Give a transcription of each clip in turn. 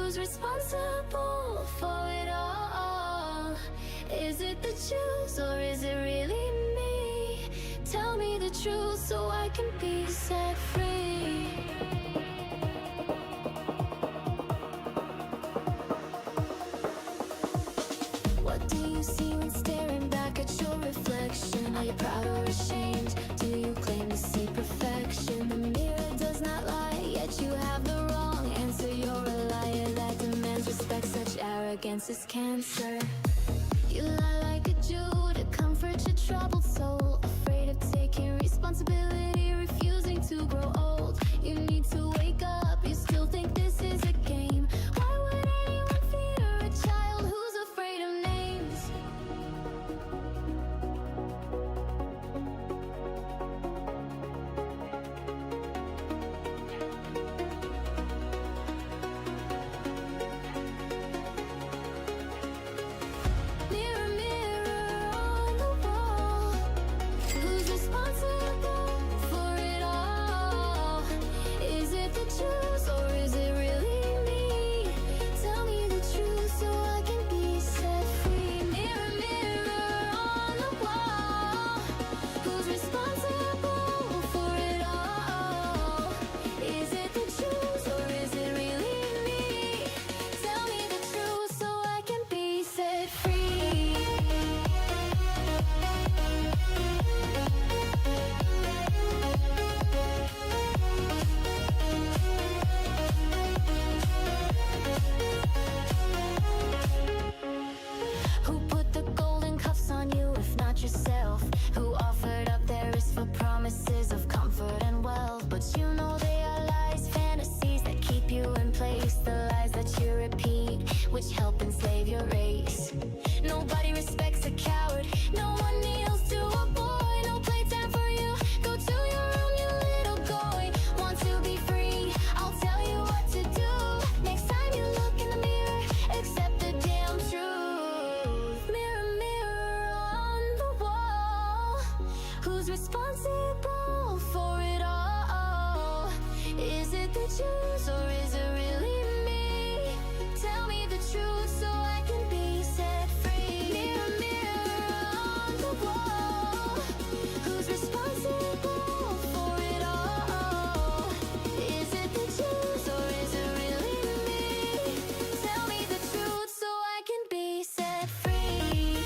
Who's responsible for it all? Is it the Jews or is it really me? Tell me the truth so I can be set free. What do you see when staring back at your reflection? Are you proud or ashamed? Do you claim to see perfection? The mirror does not lie, yet you have the wrong answer. You're a liar that demands respect. Such arrogance is cancer. You lie like a Jew to comfort your troubled soul, afraid of taking responsibility, refusing to grow old. You need to wake up, you still think this is a game. Why would anyone fear a child who's afraid of names? Mirror, mirror on the wall, who's responsible for it all? Is it the Jews or is it really me? Tell me the truth so I can be set free. Mirror, mirror on the wall, who's responsible for it all? Is it the Jews or is it really me? Tell me the truth so I can be set free. Who put the golden cuffs on you if not yourself? Who offered up their wrist for promises of comfort and wealth? But you know they are lies, fantasies that keep you in place. The lies that you repeat, which help enslave your race. Nobody respects a coward, no one kneels to a boy. No playtime for you, go to your room, you little boy. Want to be free, I'll tell you what to do. Next time you look in the mirror, accept the damn truth. Mirror, mirror on the wall, who's responsible for it all? Is it the Jews or is it really me? Tell me the truth so I can be set free. Mirror, mirror on the wall, who's responsible for it all? Is it the Jews or is it really me? Tell me the truth so I can be set free.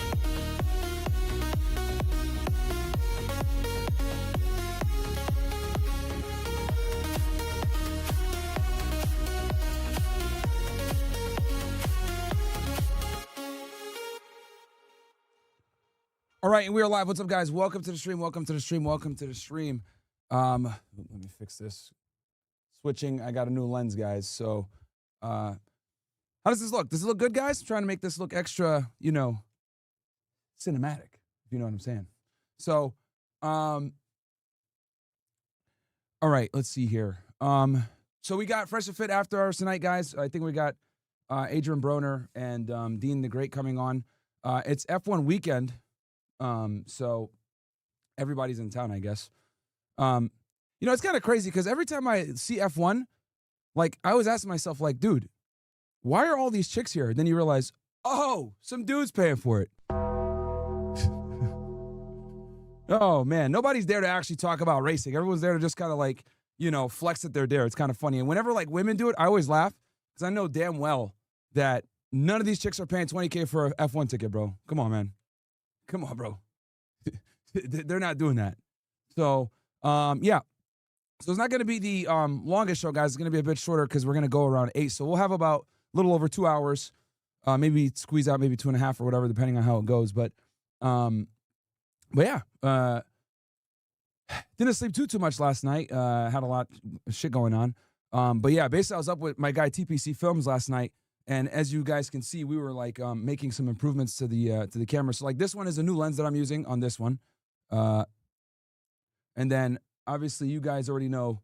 All right, and we are live. What's up, guys? Welcome to the stream. Welcome to the stream. Welcome to the stream. Let me fix this. Switching. I got a new lens, guys. So, how does this look? Does it look good, guys? I'm trying to make this look extra, you know, cinematic, if you know what I'm saying. So, all right, let's see here. So we got Fresh and Fit after hours tonight, guys. I think we got Adrian Broner and Dean the Great coming on. It's F1 weekend. So everybody's in town, I guess. You know, it's kind of crazy because every time I see F1, like I always ask myself, like, dude, why are all these chicks here? And then you realize, oh, some dude's paying for it. Oh man, nobody's there to actually talk about racing. Everyone's there to just kind of like, you know, flex that they're there. It's kind of funny. And whenever like women do it, I always laugh because I know damn well that none of these chicks are paying $20K for an F1 ticket, bro. Come on, man. Come on, bro. They're not doing that. So, yeah. So it's not going to be the longest show, guys. It's going to be a bit shorter because we're going to go around 8. So we'll have about a little over 2 hours. Maybe squeeze out maybe 2.5 or whatever, depending on how it goes. But yeah. Didn't sleep too much last night. Had a lot of shit going on. But yeah, basically I was up with my guy TPC Films last night. And as you guys can see, we were like making some improvements to the camera. So like this one is a new lens that I'm using on this one. And then obviously you guys already know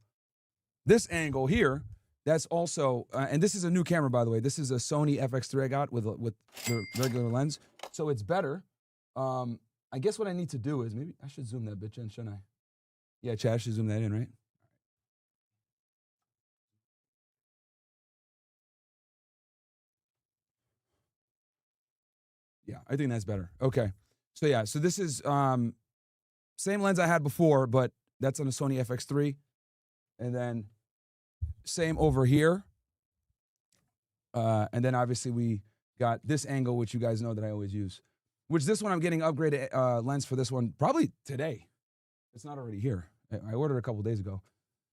this angle here. That's also, and this is a new camera, by the way. This is a Sony FX3 I got with the regular lens. So it's better. I guess what I need to do is maybe I should zoom that bitch in, shouldn't I? Yeah, Chad, I should zoom that in, right? Yeah, I think that's better. Okay. So yeah, so this is same lens I had before, but that's on a Sony FX3. And then same over here. And then obviously we got this angle, which you guys know that I always use. Which this one I'm getting upgraded lens for this one probably today. It's not already here. I ordered a couple days ago.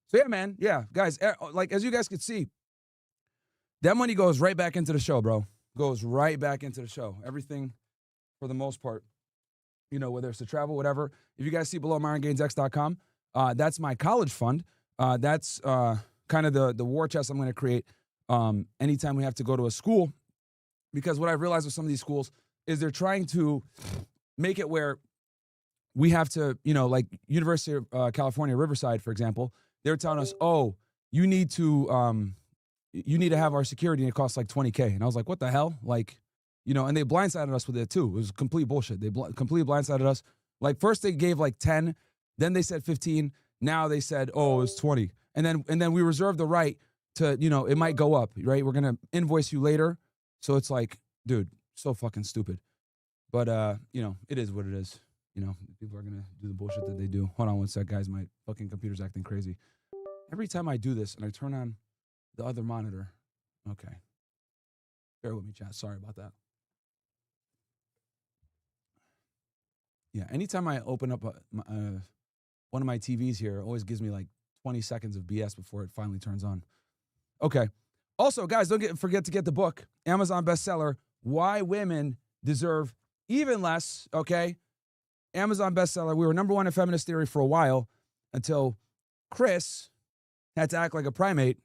So yeah, man. Yeah, guys, like as you guys could see, that money goes right back into the show, bro. Goes right back into the show. Everything for the most part, you know, whether it's to travel, whatever. If you guys see below MyronGainsX.com, that's my college fund. That's kind of the war chest I'm going to create anytime we have to go to a school. Because what I've realized with some of these schools is they're trying to make it where we have to, you know, like University of California, Riverside, for example, they're telling us, oh, you need to have our security and it costs like $20K. And I was like, what the hell? Like, you know, and they blindsided us with it too. It was complete bullshit. They completely blindsided us. Like first they gave like 10, then they said 15. Now they said, oh, it's 20. And then we reserve the right to, you know, it might go up, right? We're going to invoice you later. So it's like, dude, so fucking stupid. But, you know, it is what it is. You know, people are going to do the bullshit that they do. Hold on one sec, guys. My fucking computer's acting crazy. Every time I do this and I turn on the other monitor. Okay. Bear with me, chat. Sorry about that. Yeah, anytime I open up one of my TVs here, it always gives me like 20 seconds of BS before it finally turns on. Okay. Also, guys, don't forget to get the book, Amazon bestseller, Why Women Deserve Even Less, okay? Amazon bestseller. We were #1 in feminist theory for a while until Chris had to act like a primate.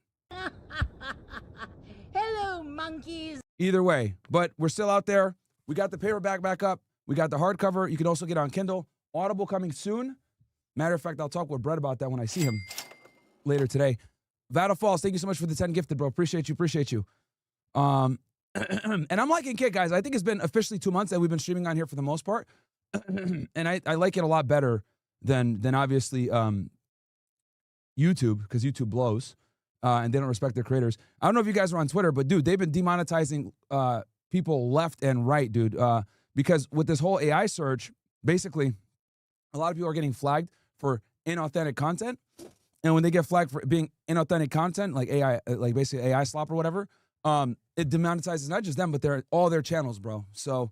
Hello, monkeys. Either way, but we're still out there. We got the paperback back up. We got the hardcover. You can also get it on Kindle. Audible coming soon. Matter of fact, I'll talk with Brett about that when I see him later today. Vattle Falls, thank you so much for the 10 gifted, bro. Appreciate you. And I'm liking Kit, guys. I think it's been officially 2 months that we've been streaming on here for the most part. And I like it a lot better than obviously YouTube, because YouTube blows and they don't respect their creators. I don't know if you guys are on Twitter, but dude, they've been demonetizing people left and right, dude. Because with this whole AI surge, basically, a lot of people are getting flagged for inauthentic content. And when they get flagged for being inauthentic content, like AI, like basically AI slop or whatever, it demonetizes not just them, but all their channels, bro. So,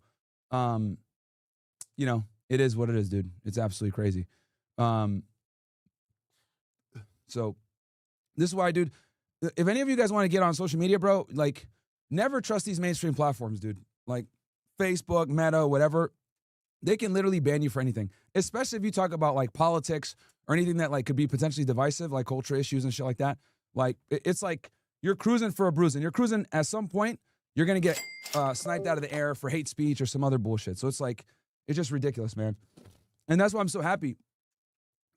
you know, it is what it is, dude. It's absolutely crazy. So this is why, dude, if any of you guys want to get on social media, bro, like never trust these mainstream platforms, dude. Like Facebook, Meta, whatever. They can literally ban you for anything, especially if you talk about like politics or anything that like could be potentially divisive, like culture issues and shit like that. Like it's like you're cruising for a bruising. You're cruising at some point, you're going to get sniped out of the air for hate speech or some other bullshit. So it's like, it's just ridiculous, man. And that's why I'm so happy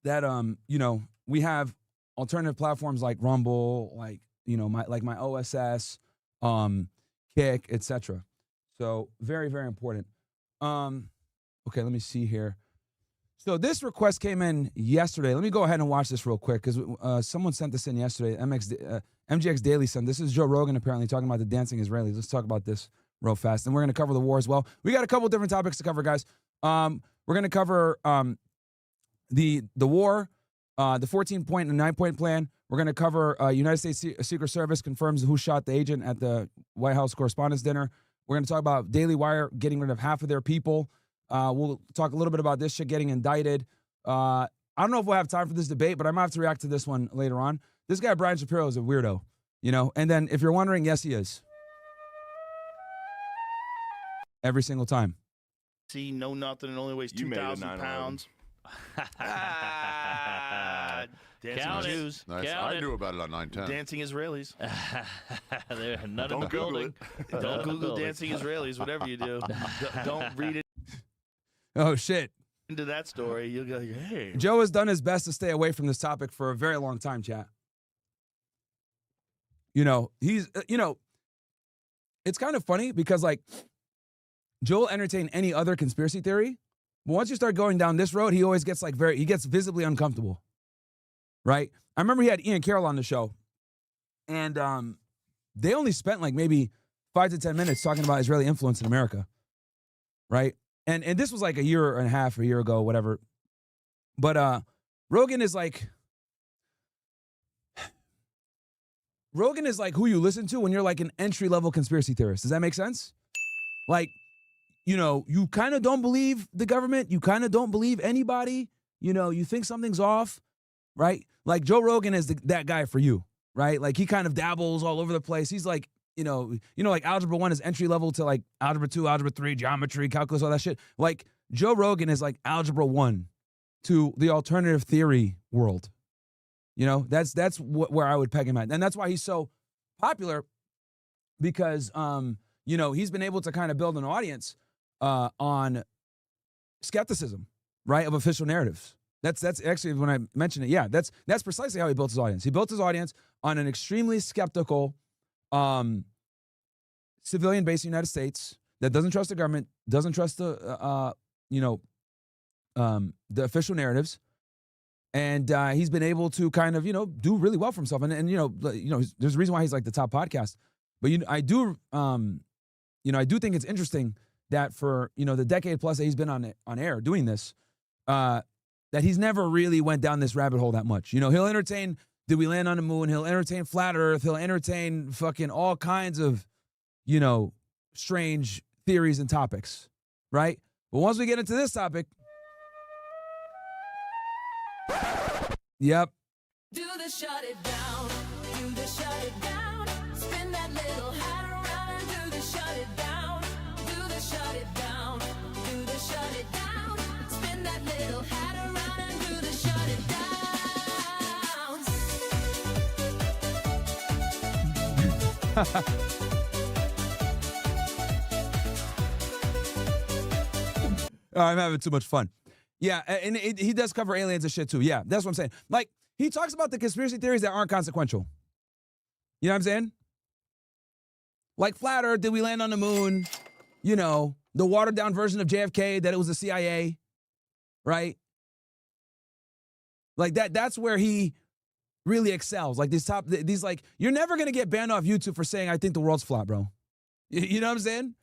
that, you know, we have alternative platforms like Rumble, like, you know, my OSS, Kick, etc. So very, very important. Okay, let me see here. So this request came in yesterday. Let me go ahead and watch this real quick because someone sent this in yesterday. MGX Daily sent. This is Joe Rogan apparently talking about the dancing Israelis. Let's talk about this real fast. And we're going to cover the war as well. We got a couple different topics to cover, guys. We're going to cover the war, the 14-point and 9-point plan. We're going to cover United States Secret Service confirms who shot the agent at the White House Correspondents' Dinner. We're going to talk about Daily Wire getting rid of half of their people. We'll talk a little bit about this shit getting indicted. I don't know if we'll have time for this debate, but I might have to react to this one later on. This guy, Brian Shapiro, is a weirdo, you know? And then if you're wondering, yes, he is. Every single time. See, know nothing and only weighs 2,000 pounds. Dancing Jews. Nice. I knew about it on 910. Dancing Israelis. They're not in the Google building. it. Don't Google dancing Israelis, whatever you do. Don't read it Oh, shit. into that story. You'll go, hey. Joe has done his best to stay away from this topic for a very long time, chat. You know, he's, you know, it's kind of funny because, like, Joe will entertain any other conspiracy theory, but once you start going down this road, he always gets, like, he gets visibly uncomfortable, right? I remember he had Ian Carroll on the show, and they only spent, like, maybe 5 to 10 minutes talking about Israeli influence in America. right? And this was like a year and a half, a year ago, whatever. But Rogan is like who you listen to when you're like an entry-level conspiracy theorist. Does that make sense? Like, you know, you kind of don't believe the government. You kind of don't believe anybody. You know, you think something's off, right? Like Joe Rogan is that guy for you, right? Like he kind of dabbles all over the place. He's like, you know, like Algebra 1 is entry level to like Algebra 2, Algebra 3, geometry, calculus, all that shit. Like Joe Rogan is like Algebra 1 to the alternative theory world. You know, that's where I would peg him at. And that's why he's so popular because, you know, he's been able to kind of build an audience on skepticism, right, of official narratives. That's actually when I mentioned it. Yeah, that's precisely how he built his audience. He built his audience on an extremely skeptical civilian based in the United States that doesn't trust the government, doesn't trust the official narratives, and he's been able to kind of, you know, do really well for himself. And you know, there's a reason why he's like the top podcast. But I do think it's interesting that for, you know, the decade plus that he's been on air doing this, that he's never really went down this rabbit hole that much. You know, he'll entertain, did we land on the moon? He'll entertain flat earth. He'll entertain fucking all kinds of, you know, strange theories and topics, right? But once we get into this topic, yep. Do the shut it down, do the shut it down, spin that little hat around and do the shut it down, do the shut it down, do the shut it down, spin that little hat around and do the shut it down. I'm having too much fun. Yeah, and he does cover aliens and shit too. Yeah, that's what I'm saying. Like, he talks about the conspiracy theories that aren't consequential. You know what I'm saying? Like flat earth, did we land on the moon? You know, the watered down version of JFK, that it was the CIA, right? Like that's where he really excels. Like these like, you're never going to get banned off YouTube for saying, I think the world's flat, bro. You know what I'm saying?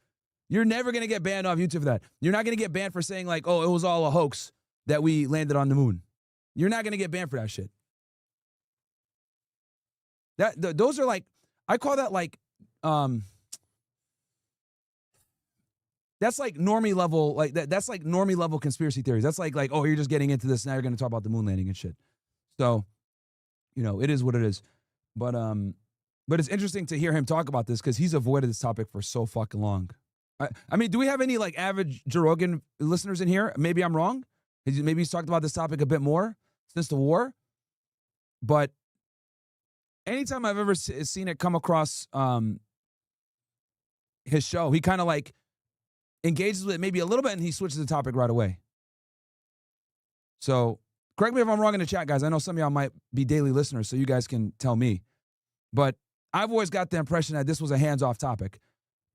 You're never going to get banned off YouTube for that. You're not going to get banned for saying like, oh, it was all a hoax that we landed on the moon. You're not going to get banned for that shit. Those are like, I call that like, that's like normie level, like that's like normie level conspiracy theories. That's like, oh, you're just getting into this, now you're going to talk about the moon landing and shit. So, you know, it is what it is. But it's interesting to hear him talk about this because he's avoided this topic for so fucking long. I mean, do we have any like average Joe Rogan listeners in here? Maybe I'm wrong. Maybe he's talked about this topic a bit more since the war. But anytime I've ever seen it come across his show, he kind of like engages with it maybe a little bit and he switches the topic right away. So correct me if I'm wrong in the chat, guys. I know some of y'all might be daily listeners, so you guys can tell me. But I've always got the impression that this was a hands-off topic.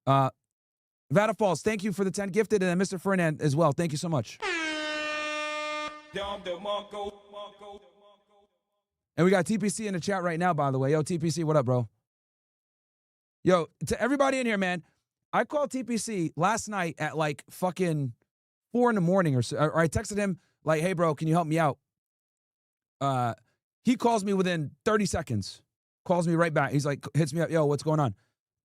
Vada Falls, thank you for the 10 gifted, and Mr. Fernand as well. Thank you so much. And we got TPC in the chat right now, by the way. Yo, TPC, what up, bro? Yo, to everybody in here, man, I called TPC last night at like fucking 4 in the morning or so, or I texted him like, hey, bro, can you help me out? He calls me within 30 seconds. Calls me right back. He's like, hits me up, yo, what's going on?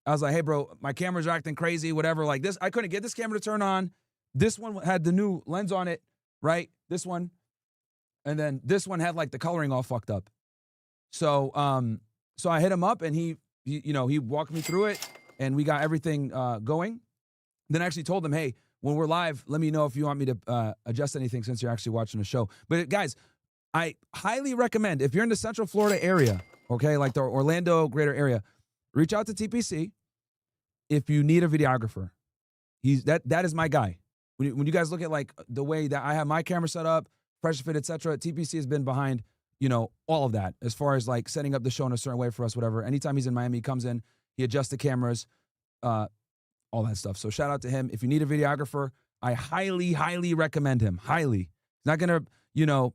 I was like, hey, bro, my cameras are acting crazy, whatever. Like this, I couldn't get this camera to turn on. This one had the new lens on it, right? This one. And then this one had like the coloring all fucked up. So so I hit him up and he walked me through it and we got everything going. Then I actually told him, hey, when we're live, let me know if you want me to adjust anything since you're actually watching the show. But guys, I highly recommend, if you're in the Central Florida area, okay, like the Orlando greater area, reach out to TPC if you need a videographer. That is my guy. When you guys look at like the way that I have my camera set up, pressure fit, etc., TPC has been behind, you know, all of that as far as like setting up the show in a certain way for us, whatever. Anytime he's in Miami, he comes in, he adjusts the cameras, all that stuff. So shout out to him. If you need a videographer, I highly, highly recommend him. Highly. He's not gonna, you know,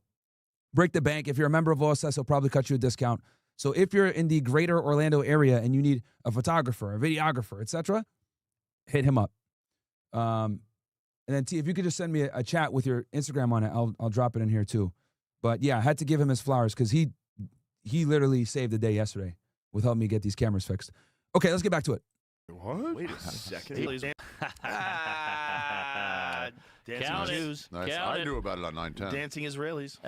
break the bank. If you're a member of OSS, he'll probably cut you a discount. So if you're in the greater Orlando area and you need a photographer, a videographer, etc., hit him up. And then T, if you could just send me a chat with your Instagram on it, I'll drop it in here too. But yeah, I had to give him his flowers because he literally saved the day yesterday with helping me get these cameras fixed. Okay, let's get back to it. What? Wait a second. Dancing Count it. Jews. Nice. Count I it. knew about it on 910. Dancing Israelis.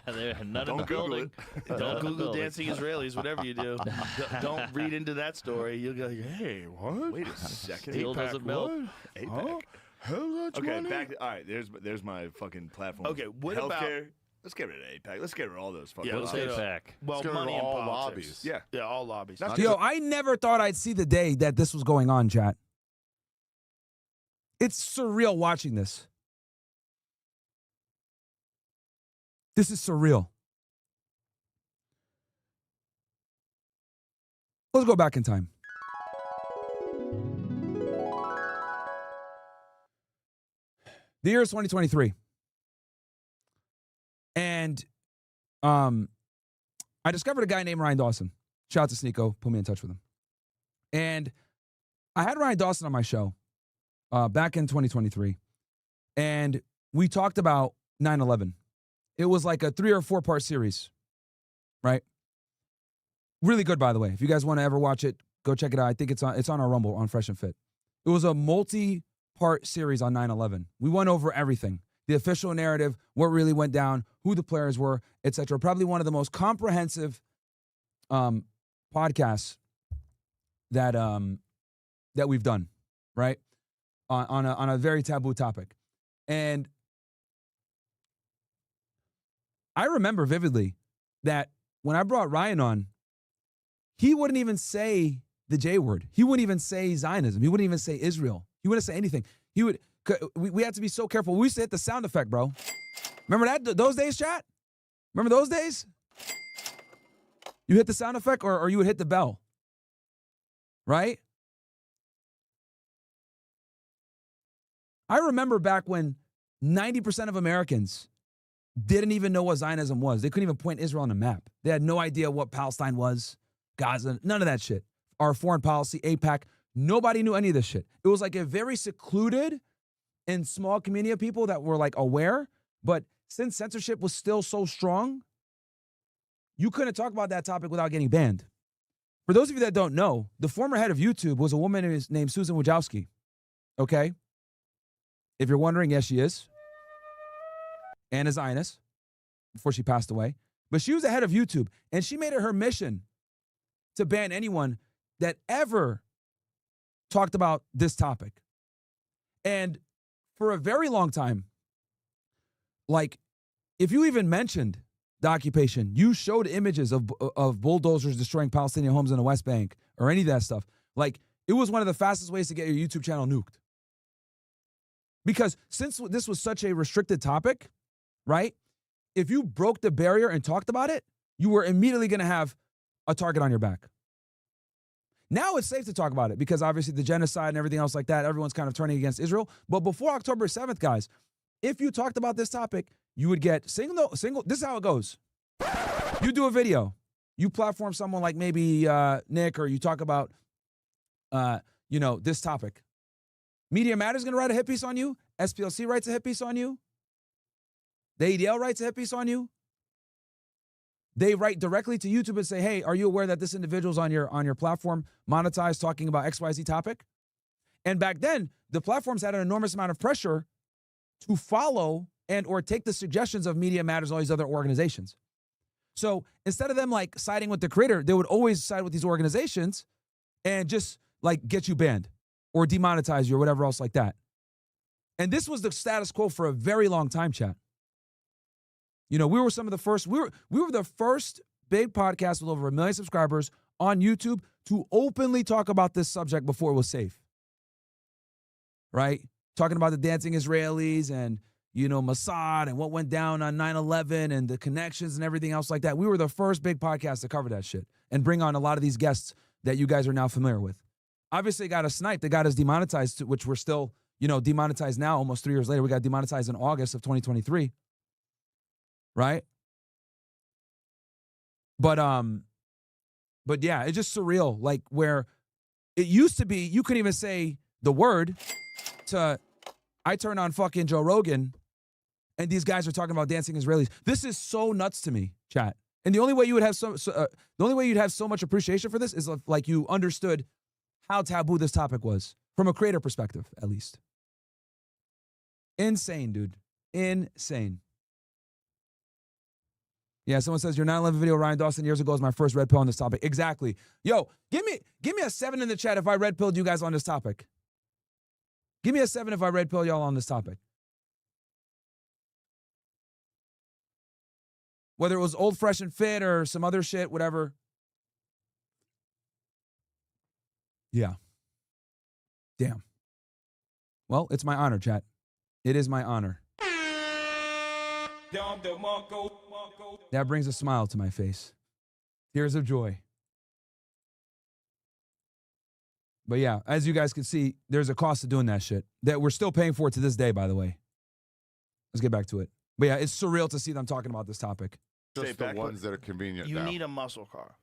They're none Don't in the Google building. it. None Don't in the Google building. dancing Israelis, whatever you do. Don't read into that story. You'll go, hey, what? Wait a second. Steel doesn't melt. APAC. Huh? How's that Okay, money? back. All right, there's my fucking platform. Okay, what Healthcare. about- Let's get rid of APAC. Let's get rid of all those fucking. Yeah, What's let's lobbies. get back? Well, Let's get rid of money and all politics. lobbies. Yeah. Yeah, all lobbies. That's Yo, I never thought I'd see the day that this was going on, chat. It's surreal watching this. This is surreal. Let's go back in time. The year is 2023. And I discovered a guy named Ryan Dawson. Shout out to Sneeko, put me in touch with him. And I had Ryan Dawson on my show back in 2023. And we talked about 9/11. It was like a 3 or 4 part series, right? Really good, by the way. If you guys want to ever watch it, go check it out. I think it's on our Rumble on Fresh and Fit. It was a multi-part series on 9/11. We went over everything. The official narrative, what really went down, who the players were, etc. Probably one of the most comprehensive podcasts that we've done, right? On a very taboo topic. And I remember vividly that when I brought Ryan on, he wouldn't even say the J word. He wouldn't even say Zionism. He wouldn't even say Israel. He wouldn't say anything. We had to be so careful. We used to hit the sound effect, bro. Remember those days, chat? Remember those days? You hit the sound effect or you would hit the bell, right? I remember back when 90% of Americans didn't even know what Zionism was. They couldn't even point Israel on a map. They had no idea what Palestine was, Gaza, none of that shit. Our foreign policy, APAC, nobody knew any of this shit. It was like a very secluded and small community of people that were like aware, but since censorship was still so strong, you couldn't talk about that topic without getting banned. For those of you that don't know, the former head of YouTube was a woman named Susan Wojcicki, okay? If you're wondering, yes, she is. And a Zionist before she passed away. But she was the head of YouTube, and she made it her mission to ban anyone that ever talked about this topic. And for a very long time, like, if you even mentioned the occupation, you showed images of bulldozers destroying Palestinian homes in the West Bank or any of that stuff. Like, it was one of the fastest ways to get your YouTube channel nuked. Because since this was such a restricted topic, right? If you broke the barrier and talked about it, you were immediately going to have a target on your back. Now it's safe to talk about it because obviously the genocide and everything else like that, everyone's kind of turning against Israel. But before October 7th, guys, if you talked about this topic, you would get single, this is how it goes. You do a video, you platform someone like maybe Nick, or you talk about, this topic. Media Matters going to write a hit piece on you. SPLC writes a hit piece on you. The ADL writes a hit piece on you. They write directly to YouTube and say, hey, are you aware that this individual's on your platform monetized talking about XYZ topic? And back then, the platforms had an enormous amount of pressure to follow and or take the suggestions of Media Matters and all these other organizations. So instead of them like siding with the creator, they would always side with these organizations and just like get you banned or demonetize you or whatever else like that. And this was the status quo for a very long time, chat. You know, we were some of the first, we were the first big podcast with over 1 million subscribers on YouTube to openly talk about this subject before it was safe. Right? Talking about the dancing Israelis and, Mossad and what went down on 9/11 and the connections and everything else like that. We were the first big podcast to cover that shit and bring on a lot of these guests that you guys are now familiar with. Obviously, it got us sniped. They got us demonetized, which we're still, demonetized now almost 3 years later. We got demonetized in August of 2023. Right? But yeah, it's just surreal. Like where it used to be, you couldn't even say the word to I turn on fucking Joe Rogan, and these guys are talking about dancing Israelis. This is so nuts to me, chat. And the only way you would have the only way you'd have so much appreciation for this is if, like, you understood how taboo this topic was from a creator perspective, at least. Insane, dude. Insane. Yeah, someone says your 9/11 video, Ryan Dawson, years ago was my first red pill on this topic. Exactly. Yo, give me a 7 in the chat if I red pilled you guys on this topic. Give me a 7 if I red pill y'all on this topic. Whether it was Old Fresh and Fit or some other shit, whatever. Yeah. Damn. Well, it's my honor, chat. It is my honor. That brings a smile to my face. Tears of joy. But yeah, as you guys can see, there's a cost to doing that shit that we're still paying for to this day, by the way. Let's get back to it. But yeah, it's surreal to see them talking about this topic. Just the ones that are convenient You now. need a muscle car.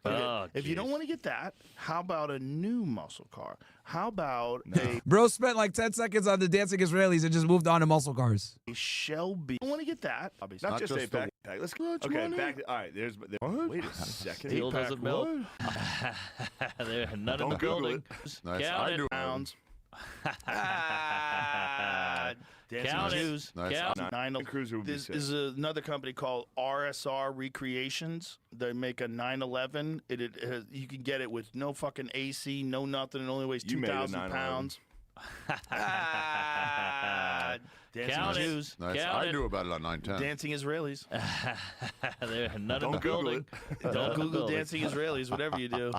Oh, If you don't jeez. want to get that, how about a new muscle car? How about Bro spent like 10 seconds on the dancing Israelis and just moved on to muscle cars. a Shelby? You don't want to get that? Not Not just just a the- backpack. Let's go. Okay, back. All right. Wait a second. Steel doesn't melt. There are none in the Don't Google building. Nice. Count I it. knew Pounds. Count it. Jews. Nice. Count it. 9 Cruiser would be This sick. is another company called RSR Recreations. They make a 911. It has, you can get it with no fucking AC, no nothing. It only weighs You made a 2,000 911. pounds. Dancing Count it. Jews. Nice. Count I it. knew about it on 910. Dancing Israelis. There are none in Don't the Google building. it. Don't Google building. dancing Israelis, whatever you do.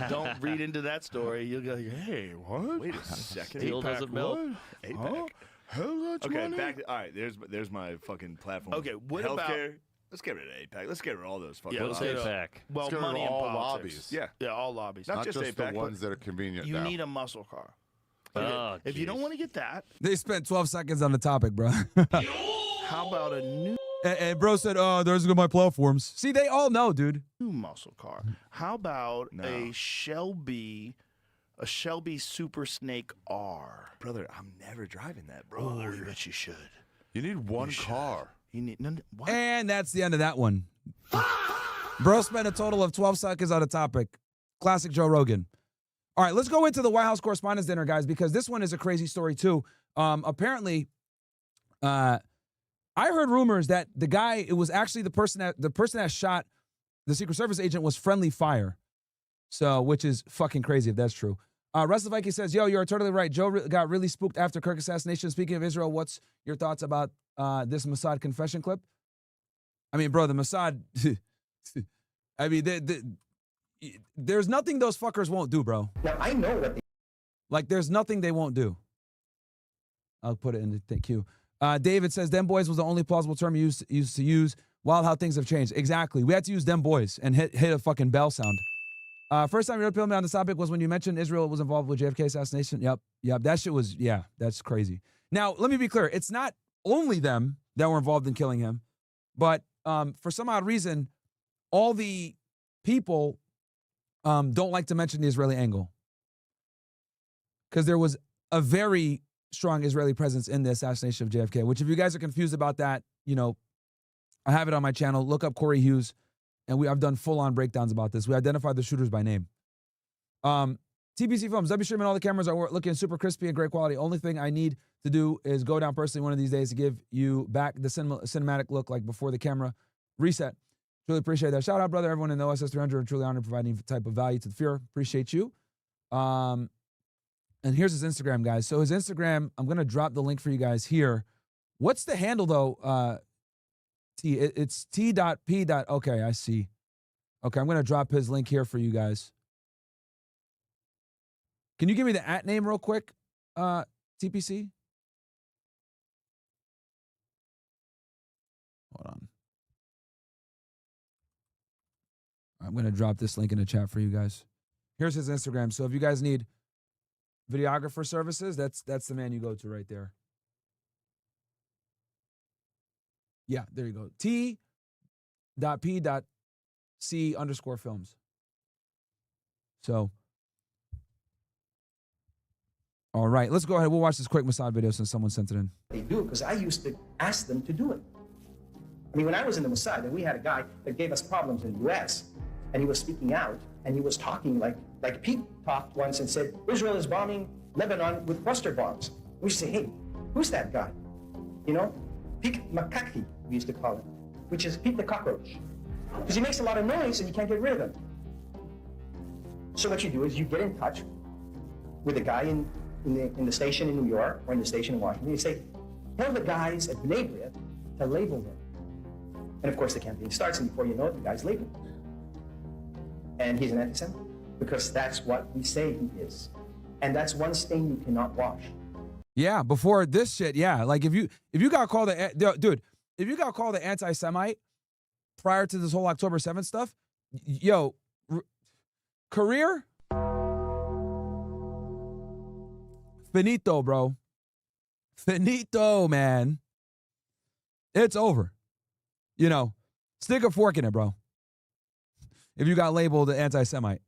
Don't read into that story. You'll go, hey, what? Wait a second. Steel doesn't melt. APAC. Hell, that's Okay, money. back. All right. There's my fucking platform. Okay, what Healthcare. about- Let's get rid of APAC. Let's get rid of all those fucking. Yeah, What's let's lobbies. get APAC? Well, Let's get rid of money and all politics. lobbies. Yeah. Yeah, all lobbies. Not Not just just APAC, the ones that are convenient You now. need a muscle car. Oh, If you don't jeez. want to get that, They spent 12 seconds on the topic, bro. how about a new and bro said, oh, there's my platforms. See, they all know, dude. muscle car? How about No. a Shelby Super Snake R? brother. I'm never driving that, bro. Oh, you bet you should. You need one car. You need what? And that's the end of that one. Bro spent a total of 12 seconds on a topic. Classic Joe Rogan. All right, let's go into the White House Correspondents' Dinner, guys, because this one is a crazy story, too. Apparently, I heard rumors that the guy, it was actually the person that shot the Secret Service agent was friendly fire. So, which is fucking crazy if that's true. Russell Viking says, yo, you're totally right. Joe got really spooked after Kirk assassination. Speaking of Israel, what's your thoughts about this Mossad confession clip? I mean, bro, the Mossad, I mean, there's nothing those fuckers won't do, bro. Now, I know what Like, there's nothing they won't do. I'll put it in the thank you. David says, them boys was the only plausible term you used to use. Wild how things have changed. Exactly. We had to use them boys and hit a fucking bell sound. First time you pilled me on this topic was when you mentioned Israel was involved with JFK assassination. Yep. That shit was, yeah, that's crazy. Now, let me be clear. It's not only them that were involved in killing him, but for some odd reason, all the people don't like to mention the Israeli angle. Because there was a very strong Israeli presence in the assassination of JFK, which if you guys are confused about that, you know, I have it on my channel. Look up Corey Hughes, and I've done full-on breakdowns about this. We identified the shooters by name. TPC Films, W streaming all the cameras are looking super crispy and great quality. Only thing I need to do is go down personally one of these days to give you back the cinematic look like before the camera reset. Truly appreciate that. Shout out, brother, everyone in the OSS 300 are truly honored providing type of value to the fear. Appreciate you. And here's his Instagram, guys. So his Instagram, I'm going to drop the link for you guys here. What's the handle, though? It's t.p. Okay, I see. Okay, I'm going to drop his link here for you guys. Can you give me the @ name real quick, TPC? Hold on. I'm going to drop this link in the chat for you guys. Here's his Instagram. So if you guys need videographer services, that's the man you go to right there. Yeah, there you go. T.P.C_films. So, All right, let's go ahead. We'll watch this quick Mossad video since someone sent it in. They do, because I used to ask them to do it. I mean, when I was in the Mossad, and we had a guy that gave us problems in the U.S., and he was speaking out, and he was talking like Pete talked once and said, Israel is bombing Lebanon with cluster bombs. We used to say, hey, who's that guy? You know, Pete Makaki, we used to call him, which is Pete the cockroach. Because he makes a lot of noise and you can't get rid of him. So what you do is you get in touch with a guy in the station in New York or in the station in Washington. You say, tell the guys at B'nai B'rith to label him. And of course the campaign starts, and before you know it, the guy's labeled. And he's an anti-Semite, because that's what we say he is. And that's one stain you cannot wash. Yeah, before this shit, yeah. Like if you got called dude, if you got called an anti-Semite prior to this whole October 7th stuff, yo, career finito, bro. Finito, man. It's over. You know, stick a fork in it, bro. If you got labeled an anti-Semite.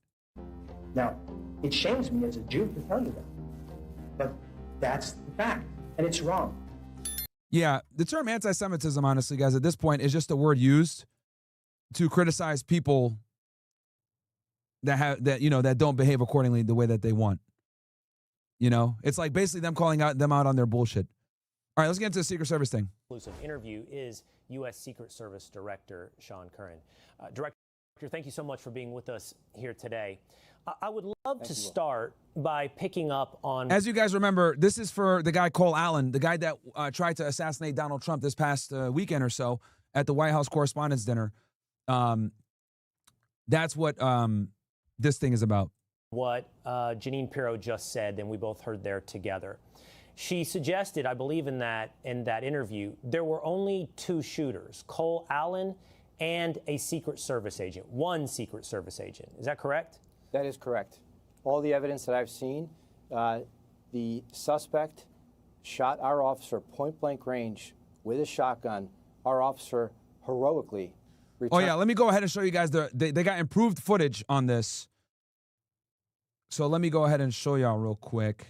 Now, it shames me as a Jew to tell you that. But that's the fact, and it's wrong. Yeah, the term anti-Semitism, honestly, guys, at this point is just a word used to criticize people that don't behave accordingly the way that they want. You know, it's like basically them calling them out on their bullshit. All right, let's get into the Secret Service thing. Exclusive interview is U.S. Secret Service Director Sean Curran. Director, thank you so much for being with us here today. I would love to start by picking up on... As you guys remember, this is for the guy Cole Allen, the guy that tried to assassinate Donald Trump this past weekend or so at the White House Correspondents' Dinner. That's what this thing is about. What Jeanine Pirro just said, and we both heard there together. She suggested, I believe in that interview, there were only two shooters, Cole Allen and a Secret Service agent, one Secret Service agent. Is that correct? That is correct. All the evidence that I've seen, the suspect shot our officer point blank range with a shotgun. Our officer heroically returned. Oh yeah, let me go ahead and show you guys they got improved footage on this. So let me go ahead and show y'all real quick.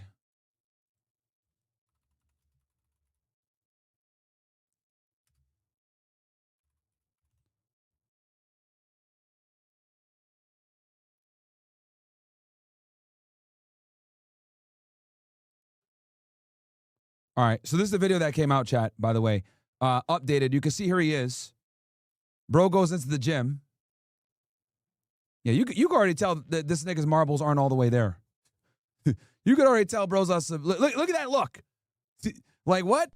All right, so this is the video that came out, chat, by the way. Updated. You can see here he is. Bro goes into the gym. Yeah, you can already tell that this nigga's marbles aren't all the way there. You could already tell bro's us. Look at that look. Like what?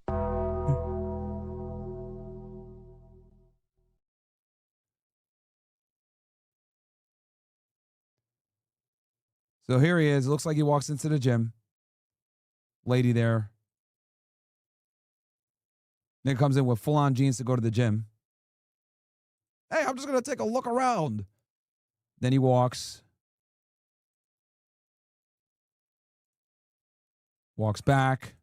So here he is. Looks like he walks into the gym. Lady there. Nigga comes in with full-on jeans to go to the gym. Hey, I'm just going to take a look around. Then he walks. Walks back.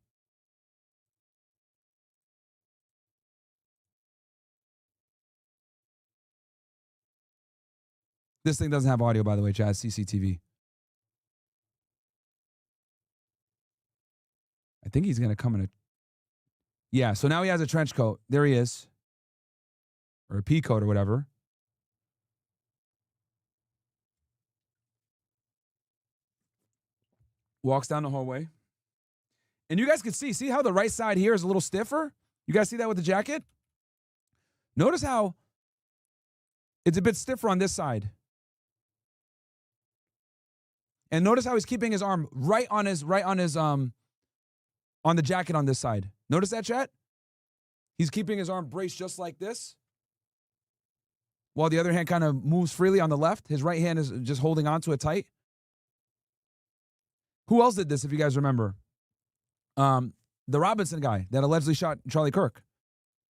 This thing doesn't have audio, by the way, Chad. CCTV. I think he's going to come in a... Yeah, so now he has a trench coat. There he is. Or a pea coat or whatever. Walks down the hallway. And you guys can see how the right side here is a little stiffer? You guys see that with the jacket? Notice how it's a bit stiffer on this side. And notice how he's keeping his arm on the jacket on this side. Notice that, chat? He's keeping his arm braced just like this, while the other hand kind of moves freely on the left. His right hand is just holding on to it tight. Who else did this, if you guys remember? The Robinson guy that allegedly shot Charlie Kirk.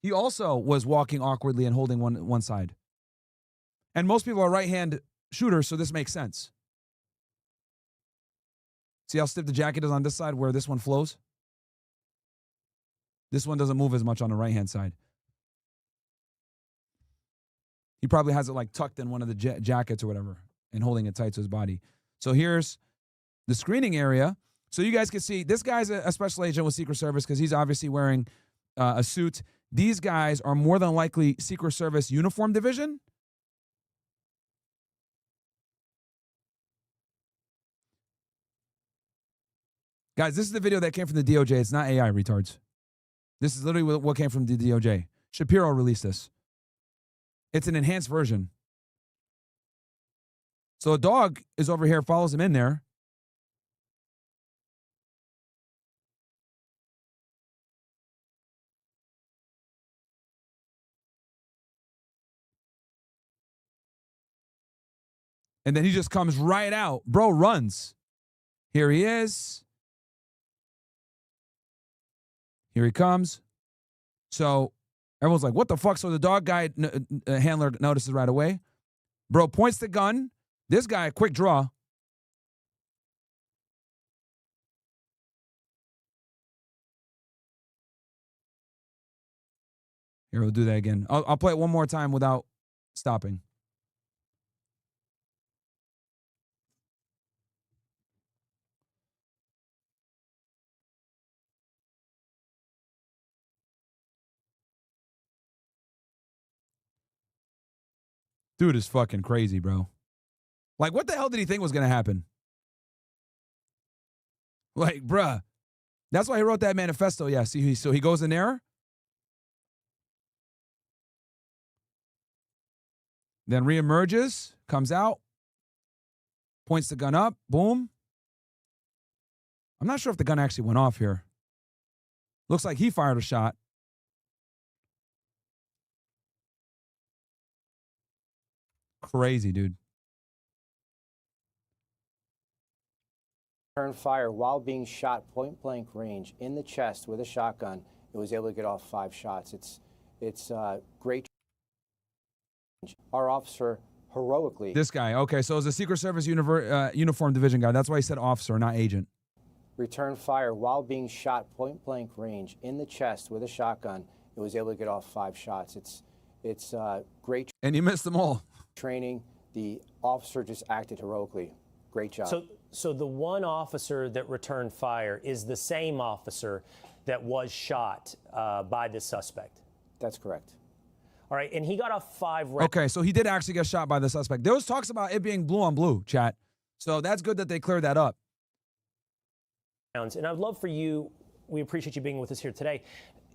He also was walking awkwardly and holding one side. And most people are right-hand shooters, so this makes sense. See how stiff the jacket is on this side where this one flows? This one doesn't move as much on the right-hand side. He probably has it like tucked in one of the jackets or whatever and holding it tight to his body. So here's the screening area. So you guys can see this guy's a special agent with Secret Service because he's obviously wearing a suit. These guys are more than likely Secret Service uniform division. Guys, this is the video that came from the DOJ. It's not AI, retards. This is literally what came from the DOJ. Shapiro released this. It's an enhanced version. So a dog is over here, follows him in there. And then he just comes right out. Bro runs. Here he is. Here he comes. So everyone's like, what the fuck? So the dog guy handler notices right away. Bro points the gun. This guy, quick draw. Here, we'll do that again. I'll play it one more time without stopping. Dude is fucking crazy, bro. Like, what the hell did he think was going to happen? Like, bruh. That's why he wrote that manifesto. Yeah, see, so he goes in there. Then reemerges, comes out, points the gun up, boom. I'm not sure if the gun actually went off here. Looks like he fired a shot. Crazy, dude. Turned fire while being shot point blank range in the chest with a shotgun. It was able to get off 5 shots. It's great. Our officer heroically. This guy. Okay, so it's a Secret Service uniform division guy. That's why he said officer, not agent. Returned fire while being shot point blank range in the chest with a shotgun. It was able to get off 5 shots. It's great. And he missed them all. Training. The officer just acted heroically. Great job. So the one officer that returned fire is the same officer that was shot by the suspect. That's correct. All right, and he got off 5 rounds. Okay, so he did actually get shot by the suspect. There was talks about it being blue on blue, chat. So that's good that they cleared that up. And I'd love for you, we appreciate you being with us here today.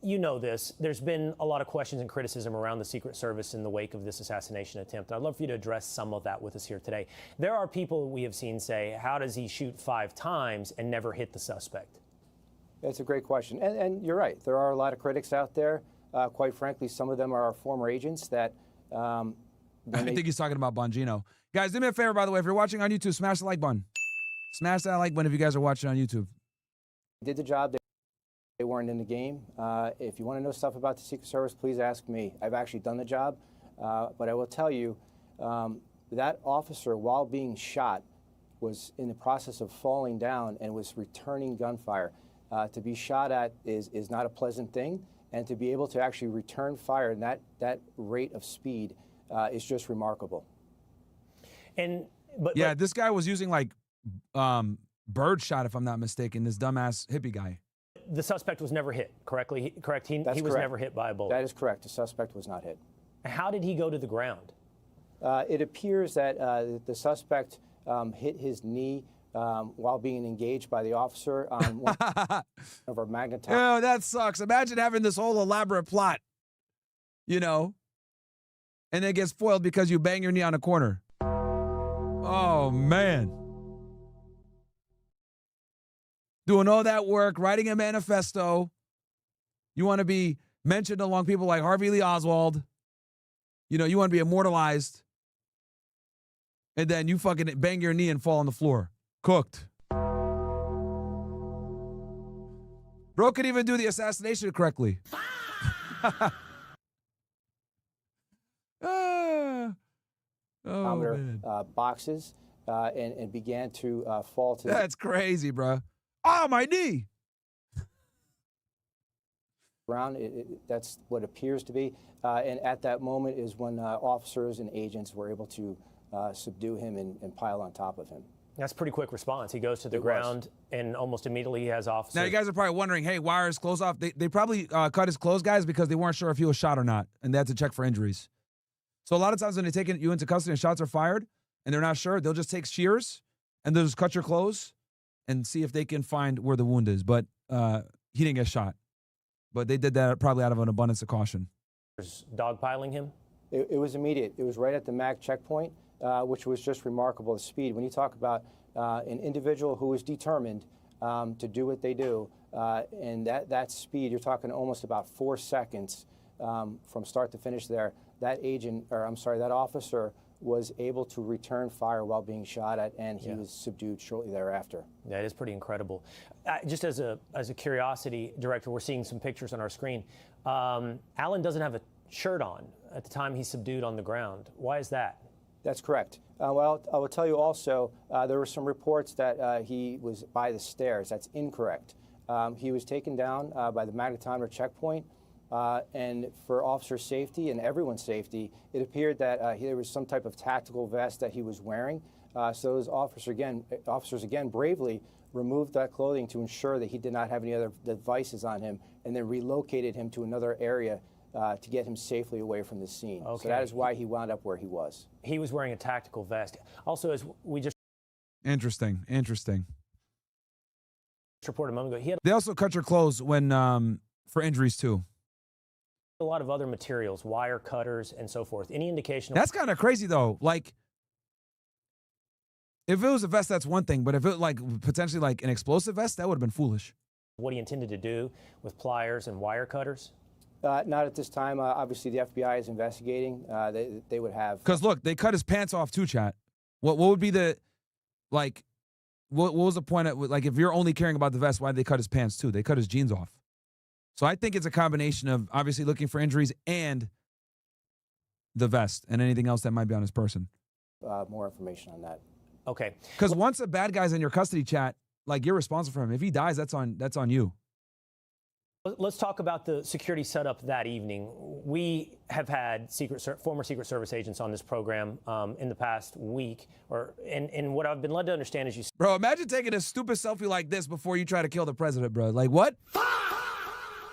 You know this, there's been a lot of questions and criticism around the Secret Service in the wake of this assassination attempt. I'd love for you to address some of that with us here today. There are people we have seen say, how does he shoot 5 times and never hit the suspect? That's a great question. And you're right. There are a lot of critics out there. Quite frankly, some of them are our former agents that... I think he's talking about Bongino. Guys, do me a favor, by the way. If you're watching on YouTube, smash the like button. Smash that like button if you guys are watching on YouTube. Did the job. They weren't in the game. If you want to know stuff about the Secret Service, please ask me. I've actually done the job. But I will tell you, that officer, while being shot, was in the process of falling down and was returning gunfire. To be shot at is not a pleasant thing. And to be able to actually return fire in that rate of speed is just remarkable. But this guy was using like bird shot, if I'm not mistaken, this dumbass hippie guy. The suspect was never hit, correctly? Correct? He was never hit by a bullet. That is correct. The suspect was not hit. How did he go to the ground? It appears that the suspect hit his knee while being engaged by the officer on one of our magnetite. Oh, that sucks. Imagine having this whole elaborate plot, and then it gets foiled because you bang your knee on a corner. Oh, man. Doing all that work, writing a manifesto. You want to be mentioned along people like Harvey Lee Oswald. You want to be immortalized. And then you fucking bang your knee and fall on the floor. Cooked. Bro could even do the assassination correctly. Boxes and began to fall to. That's crazy, bro. Oh, my knee. Ground. That's what appears to be. And at that moment is when officers and agents were able to subdue him and pile on top of him. That's a pretty quick response. He goes to the ground and almost immediately he has officers. Now, you guys are probably wondering, hey, why are his clothes off? They probably cut his clothes, guys, because they weren't sure if he was shot or not, and they had to check for injuries. So a lot of times when they take you into custody and shots are fired and they're not sure, they'll just take shears and they'll just cut your clothes and see if they can find where the wound is. But he didn't get shot. But they did that probably out of an abundance of caution. Dogpiling him? It was immediate. It was right at the MAC checkpoint, which was just remarkable, the speed. When you talk about an individual who is determined to do what they do, and that speed, you're talking almost about 4 seconds from start to finish there. That officer was able to return fire while being shot at, and he was subdued shortly thereafter. That is pretty incredible. Just as a curiosity, Director, we're seeing some pictures on our screen. Alan doesn't have a shirt on at the time he's subdued on the ground. Why is that? That's correct. Well, I will tell you also, there were some reports that he was by the stairs. That's incorrect. He was taken down by the magnetometer checkpoint. And for officer safety and everyone's safety, it appeared that there was some type of tactical vest that he was wearing. So those officers again bravely removed that clothing to ensure that he did not have any other devices on him, and then relocated him to another area to get him safely away from the scene. Okay. So that is why he wound up where he was. He was wearing a tactical vest. Also, as we just Interesting. reported a moment ago, he had They also cut your clothes when for injuries too. a lot of other materials, wire cutters and so forth. Any indication? That's kind of crazy though. Like, if it was a vest, that's one thing, but if it like potentially like an explosive vest, that would have been foolish. What he intended to do with pliers and wire cutters? Not at this time. Obviously, the FBI is investigating. They would have. Because look, they cut his pants off too, chat. What would be the, like, what was the point of, like, if you're only caring about the vest, why did they cut his pants too? They cut his jeans off. So I think it's a combination of obviously looking for injuries and the vest and anything else that might be on his person. More information on that. Okay. Because once a bad guy's in your custody, chat, like, you're responsible for him. If he dies, that's on you. Let's talk about the security setup that evening. We have had former Secret Service agents on this program in the past week, and what I've been led to understand is Bro, imagine taking a stupid selfie like this before you try to kill the president, bro. Like, what?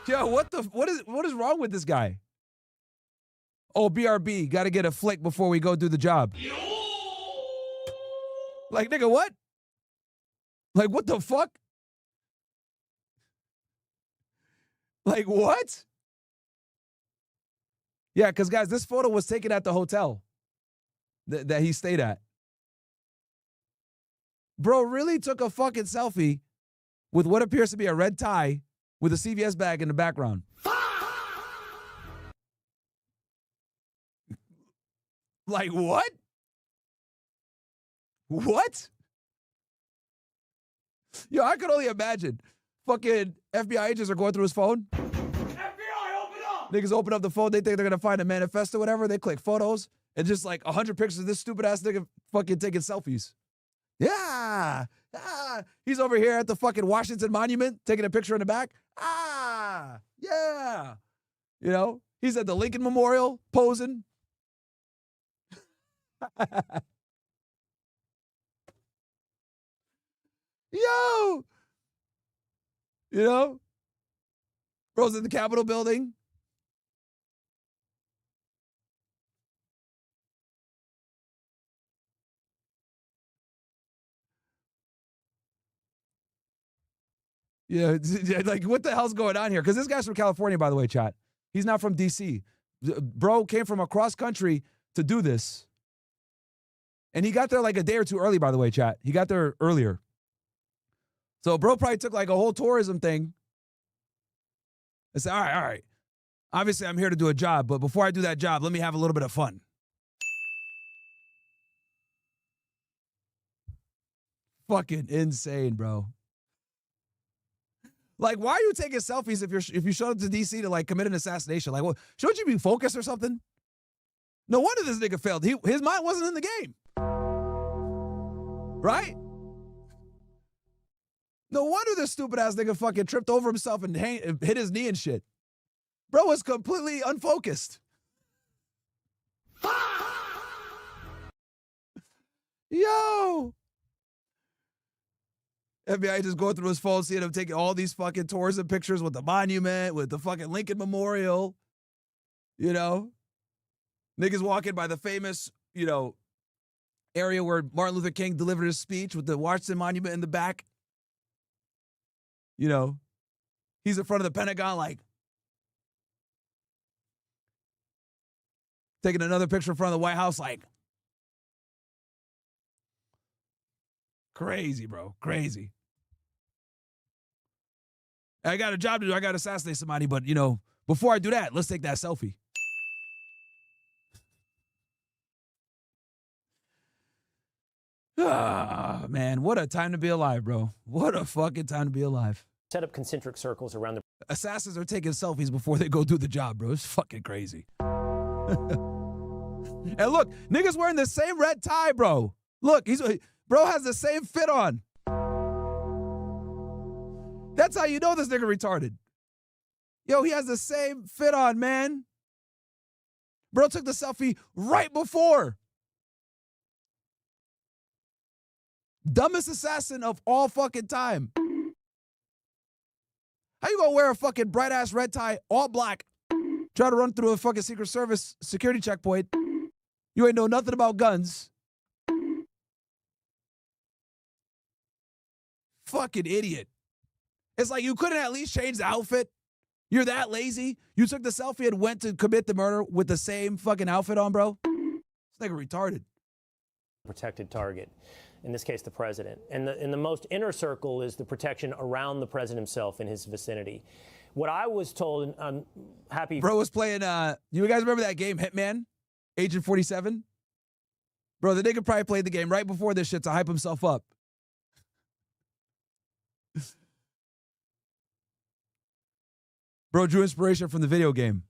Yo, what is wrong with this guy? Oh, BRB, got to get a flick before we go do the job. Like, nigga, what? Like, what the fuck? Like, what? Yeah, because, guys, this photo was taken at the hotel that he stayed at. Bro really took a fucking selfie with what appears to be a red tie with a CVS bag in the background. Like, what? What? Yo, I could only imagine. Fucking FBI agents are going through his phone. FBI, open up! Niggas open up the phone. They think they're going to find a manifesto or whatever. They click photos and just like 100 pictures of this stupid ass nigga fucking taking selfies. Yeah. He's over here at the fucking Washington Monument taking a picture in the back. Yeah. You know, he's at the Lincoln Memorial posing. Yo. You know? Bro's in the Capitol building. Yeah, like, what the hell's going on here? Because this guy's from California, by the way, chat. He's not from D.C. Bro came from across country to do this. And he got there like a day or two early, by the way, chat. He got there earlier. So bro probably took like a whole tourism thing. I said, all right. Obviously, I'm here to do a job, but before I do that job, let me have a little bit of fun. Fucking insane, bro. Like, why are you taking selfies if you showed up to DC to like commit an assassination? Like, well, shouldn't you be focused or something? No wonder this nigga failed. His mind wasn't in the game. Right? No wonder this stupid ass nigga fucking tripped over himself and hit his knee and shit. Bro was completely unfocused. Yo. FBI just going through his phone, seeing him taking all these fucking tours and pictures with the monument, with the fucking Lincoln Memorial. You know? Niggas walking by the famous, you know, area where Martin Luther King delivered his speech with the Washington Monument in the back. You know? He's in front of the Pentagon like taking another picture in front of the White House like crazy, bro. Crazy. I got a job to do. I got to assassinate somebody, but, you know, before I do that, let's take that selfie. Ah, man, what a time to be alive, bro. What a fucking time to be alive. Set up concentric circles around the Assassins are taking selfies before they go do the job, bro. It's fucking crazy. And look, niggas wearing the same red tie, bro. Look, bro has the same fit on. That's how you know this nigga retarded. Yo, he has the same fit on, man. Bro took the selfie right before. Dumbest assassin of all fucking time. How you gonna wear a fucking bright ass red tie, all black, try to run through a fucking Secret Service security checkpoint? You ain't know nothing about guns. Fucking idiot. It's like you couldn't at least change the outfit. You're that lazy. You took the selfie and went to commit the murder with the same fucking outfit on, bro. It's like retarded. protected target, in this case the president. And the most inner circle is the protection around the president himself in his vicinity. What I was told, and I'm happy. Bro was playing, you guys remember that game, Hitman? Agent 47? Bro, the nigga probably played the game right before this shit to hype himself up. Bro drew inspiration from the video game.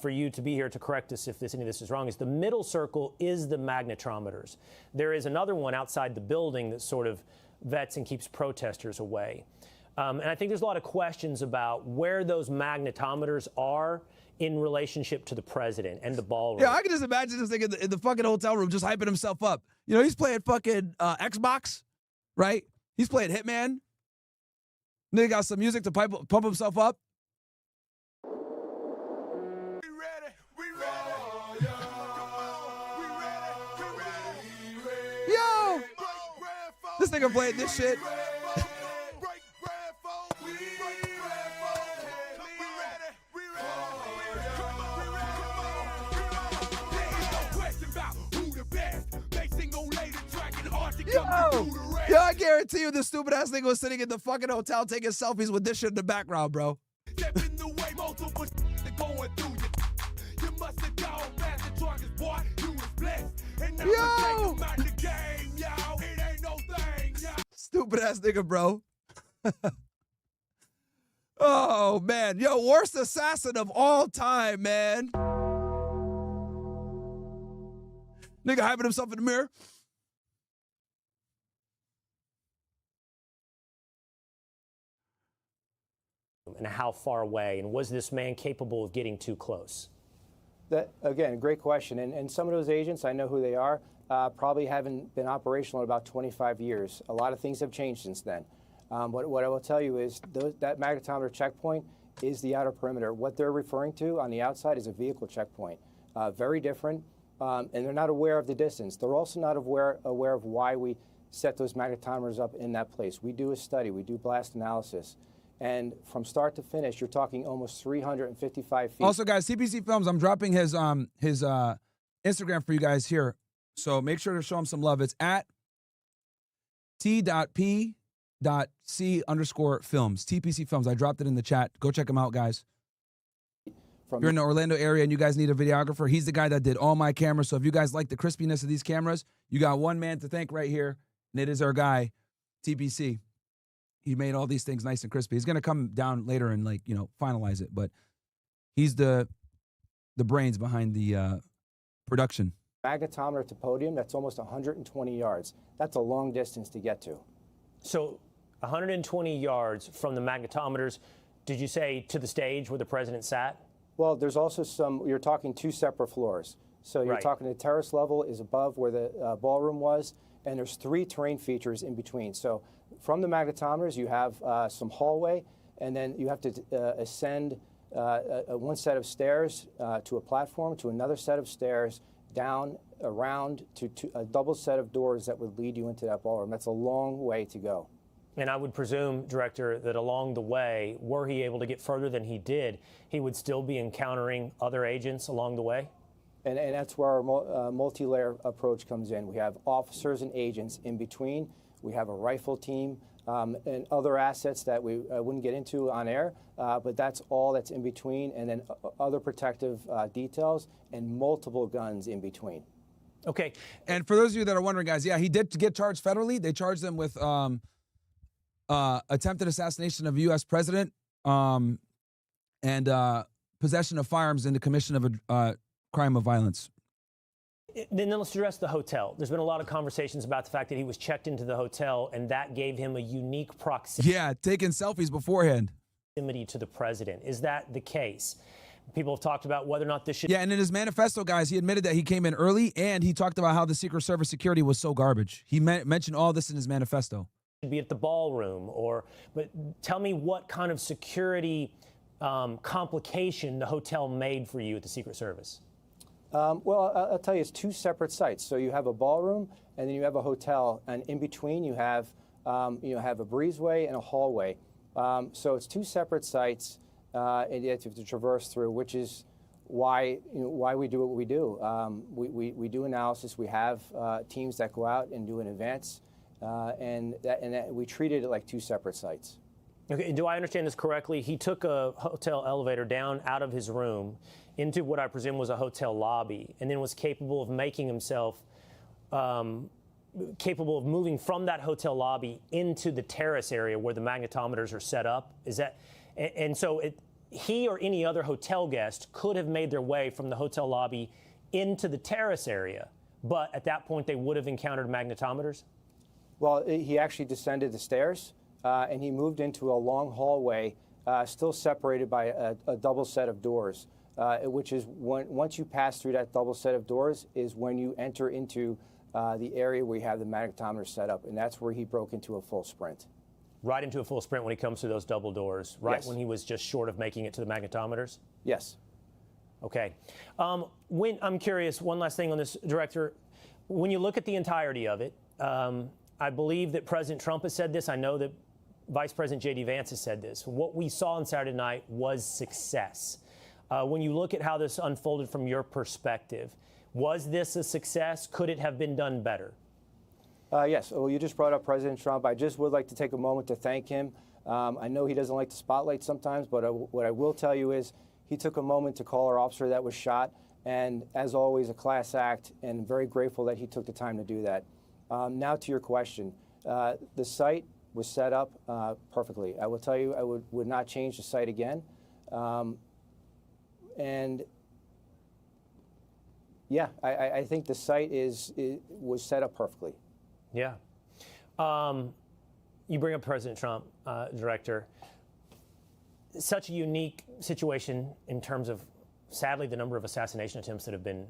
For you to be here to correct us if any of this is wrong, is the middle circle is the magnetometers. There is another one outside the building that sort of vets and keeps protesters away. And I think there's a lot of questions about where those magnetometers are in relationship to the president and the ballroom. Yeah, I can just imagine this nigga in the fucking hotel room just hyping himself up. You know, he's playing fucking Xbox, right? He's playing Hitman. Nigga got some music to pump himself up. Yo! This nigga playing this shit. Yo, I guarantee you this stupid ass nigga was sitting in the fucking hotel taking selfies with this shit in the background, bro. Yo! Stupid ass nigga, bro. Oh, man. Yo, worst assassin of all time, man. Nigga hyping himself in the mirror. And how far away, and was this man capable of getting too close? That, again, great question. And some of those agents, I know who they are, probably haven't been operational in about 25 years. A lot of things have changed since then. What I will tell you is that magnetometer checkpoint is the outer perimeter. What they're referring to on the outside is a vehicle checkpoint. Very different, and they're not aware of the distance. They're also not aware of why we set those magnetometers up in that place. We do a study. We do blast analysis. And from start to finish, you're talking almost 355 feet. Also, guys, TPC Films, I'm dropping his Instagram for you guys here. So make sure to show him some love. It's at t.p.c_films, TPC Films. I dropped it in the chat. Go check him out, guys. If you're in the Orlando area and you guys need a videographer, he's the guy that did all my cameras. So if you guys like the crispiness of these cameras, you got one man to thank right here, and it is our guy, TPC. He made all these things nice and crispy. He's going to come down later and, like, you know, finalize it. But he's the brains behind the production. Magnetometer to podium, that's almost 120 yards. That's a long distance to get to. So 120 yards from the magnetometers, did you say to the stage where the president sat? Well, there's also you're talking two separate floors. So you're Right. talking the terrace level is above where the ballroom was, and there's 3 terrain features in between. So from the magnetometers, you have some hallway, and then you have to ascend one set of stairs to a platform, to another set of stairs, down, around, to a double set of doors that would lead you into that ballroom. That's a long way to go. And I would presume, Director, that along the way, were he able to get further than he did, he would still be encountering other agents along the way? And that's where our multi-layer approach comes in. We have officers and agents in between. We have a rifle team and other assets that we wouldn't get into on air, but that's all that's in between, and then other protective details and multiple guns in between. Okay. And for those of you that are wondering, guys, yeah, he did get charged federally. They charged him with attempted assassination of a U.S. president and possession of firearms in the commission of a crime of violence. Then let's address the hotel. There's been a lot of conversations about the fact that he was checked into the hotel, and that gave him a unique proximity. Yeah, taking selfies beforehand. To the president. Is that the case? People have talked about whether or not this should. Yeah, and in his manifesto, guys, he admitted that he came in early, and he talked about how the Secret Service security was so garbage. He mentioned all this in his manifesto. Be at the ballroom, but tell me what kind of security complication the hotel made for you at the Secret Service. Well, I'll tell you, it's 2 separate sites. So you have a ballroom, and then you have a hotel, and in between you have a breezeway and a hallway. So it's 2 separate sites, and you have to traverse through, which is why we do what we do. We do analysis. We have teams that go out and do an advance, and we treated it like 2 separate sites. Okay, do I understand this correctly? He took a hotel elevator down out of his room into what I presume was a hotel lobby, and then was capable of making himself capable of moving from that hotel lobby into the terrace area where the magnetometers are set up. Is that, and so he or any other hotel guest could have made their way from the hotel lobby into the terrace area, but at that point they would have encountered magnetometers? Well, he actually descended the stairs, and he moved into a long hallway, still separated by a double set of doors, which is once you pass through that double set of doors is when you enter into the area where you have the magnetometer set up, and that's where he broke into a full sprint. Right into a full sprint when he comes through those double doors, right? Yes. When he was just short of making it to the magnetometers? Yes. Okay. I'm curious, one last thing on this, Director. When you look at the entirety of it, I believe that President Trump has said this. I know that Vice President J.D. Vance has said this. What we saw on Saturday night was success. When you look at how this unfolded from your perspective, was this a success? Could it have been done better? Yes. Well, you just brought up President Trump. I just would like to take a moment to thank him. I know he doesn't like the spotlight sometimes, but what I will tell you is he took a moment to call our officer that was shot, and as always, a class act, and very grateful that he took the time to do that. Now to your question. The site was set up perfectly. I will tell you, I would not change the site again. And yeah, I think the site was set up perfectly. Yeah. You bring up President Trump, Director. Such a unique situation in terms of, sadly, the number of assassination attempts that have been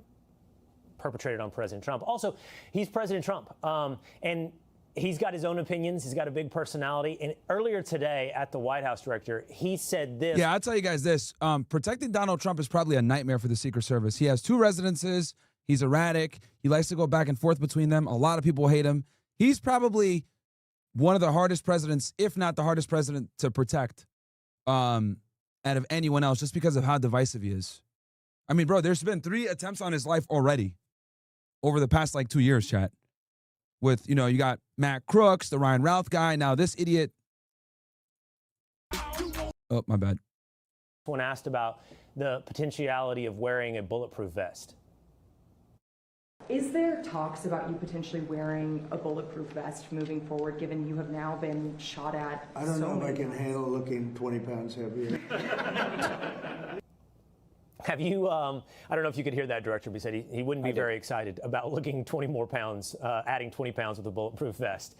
perpetrated on President Trump. Also, he's President Trump, and he's got his own opinions. He's got a big personality. And earlier today at the White House, Director, he said this. Yeah, I'll tell you guys this. Protecting Donald Trump is probably a nightmare for the Secret Service. He has 2 residences. He's erratic. He likes to go back and forth between them. A lot of people hate him. He's probably one of the hardest presidents, if not the hardest president, to protect out of anyone else, just because of how divisive he is. I mean, bro, there's been 3 attempts on his life already over the past, 2 years, chat. With, you got Matt Crooks, the Ryan Routh guy, now this idiot. Oh, my bad. When asked about the potentiality of wearing a bulletproof vest. Is there talks about you potentially wearing a bulletproof vest moving forward, given you have now been shot at? I don't know if I can handle looking 20 pounds heavier. Have you, I don't know if you could hear that, Director, but he said he wouldn't be very excited about looking 20 more pounds, adding 20 pounds with a bulletproof vest.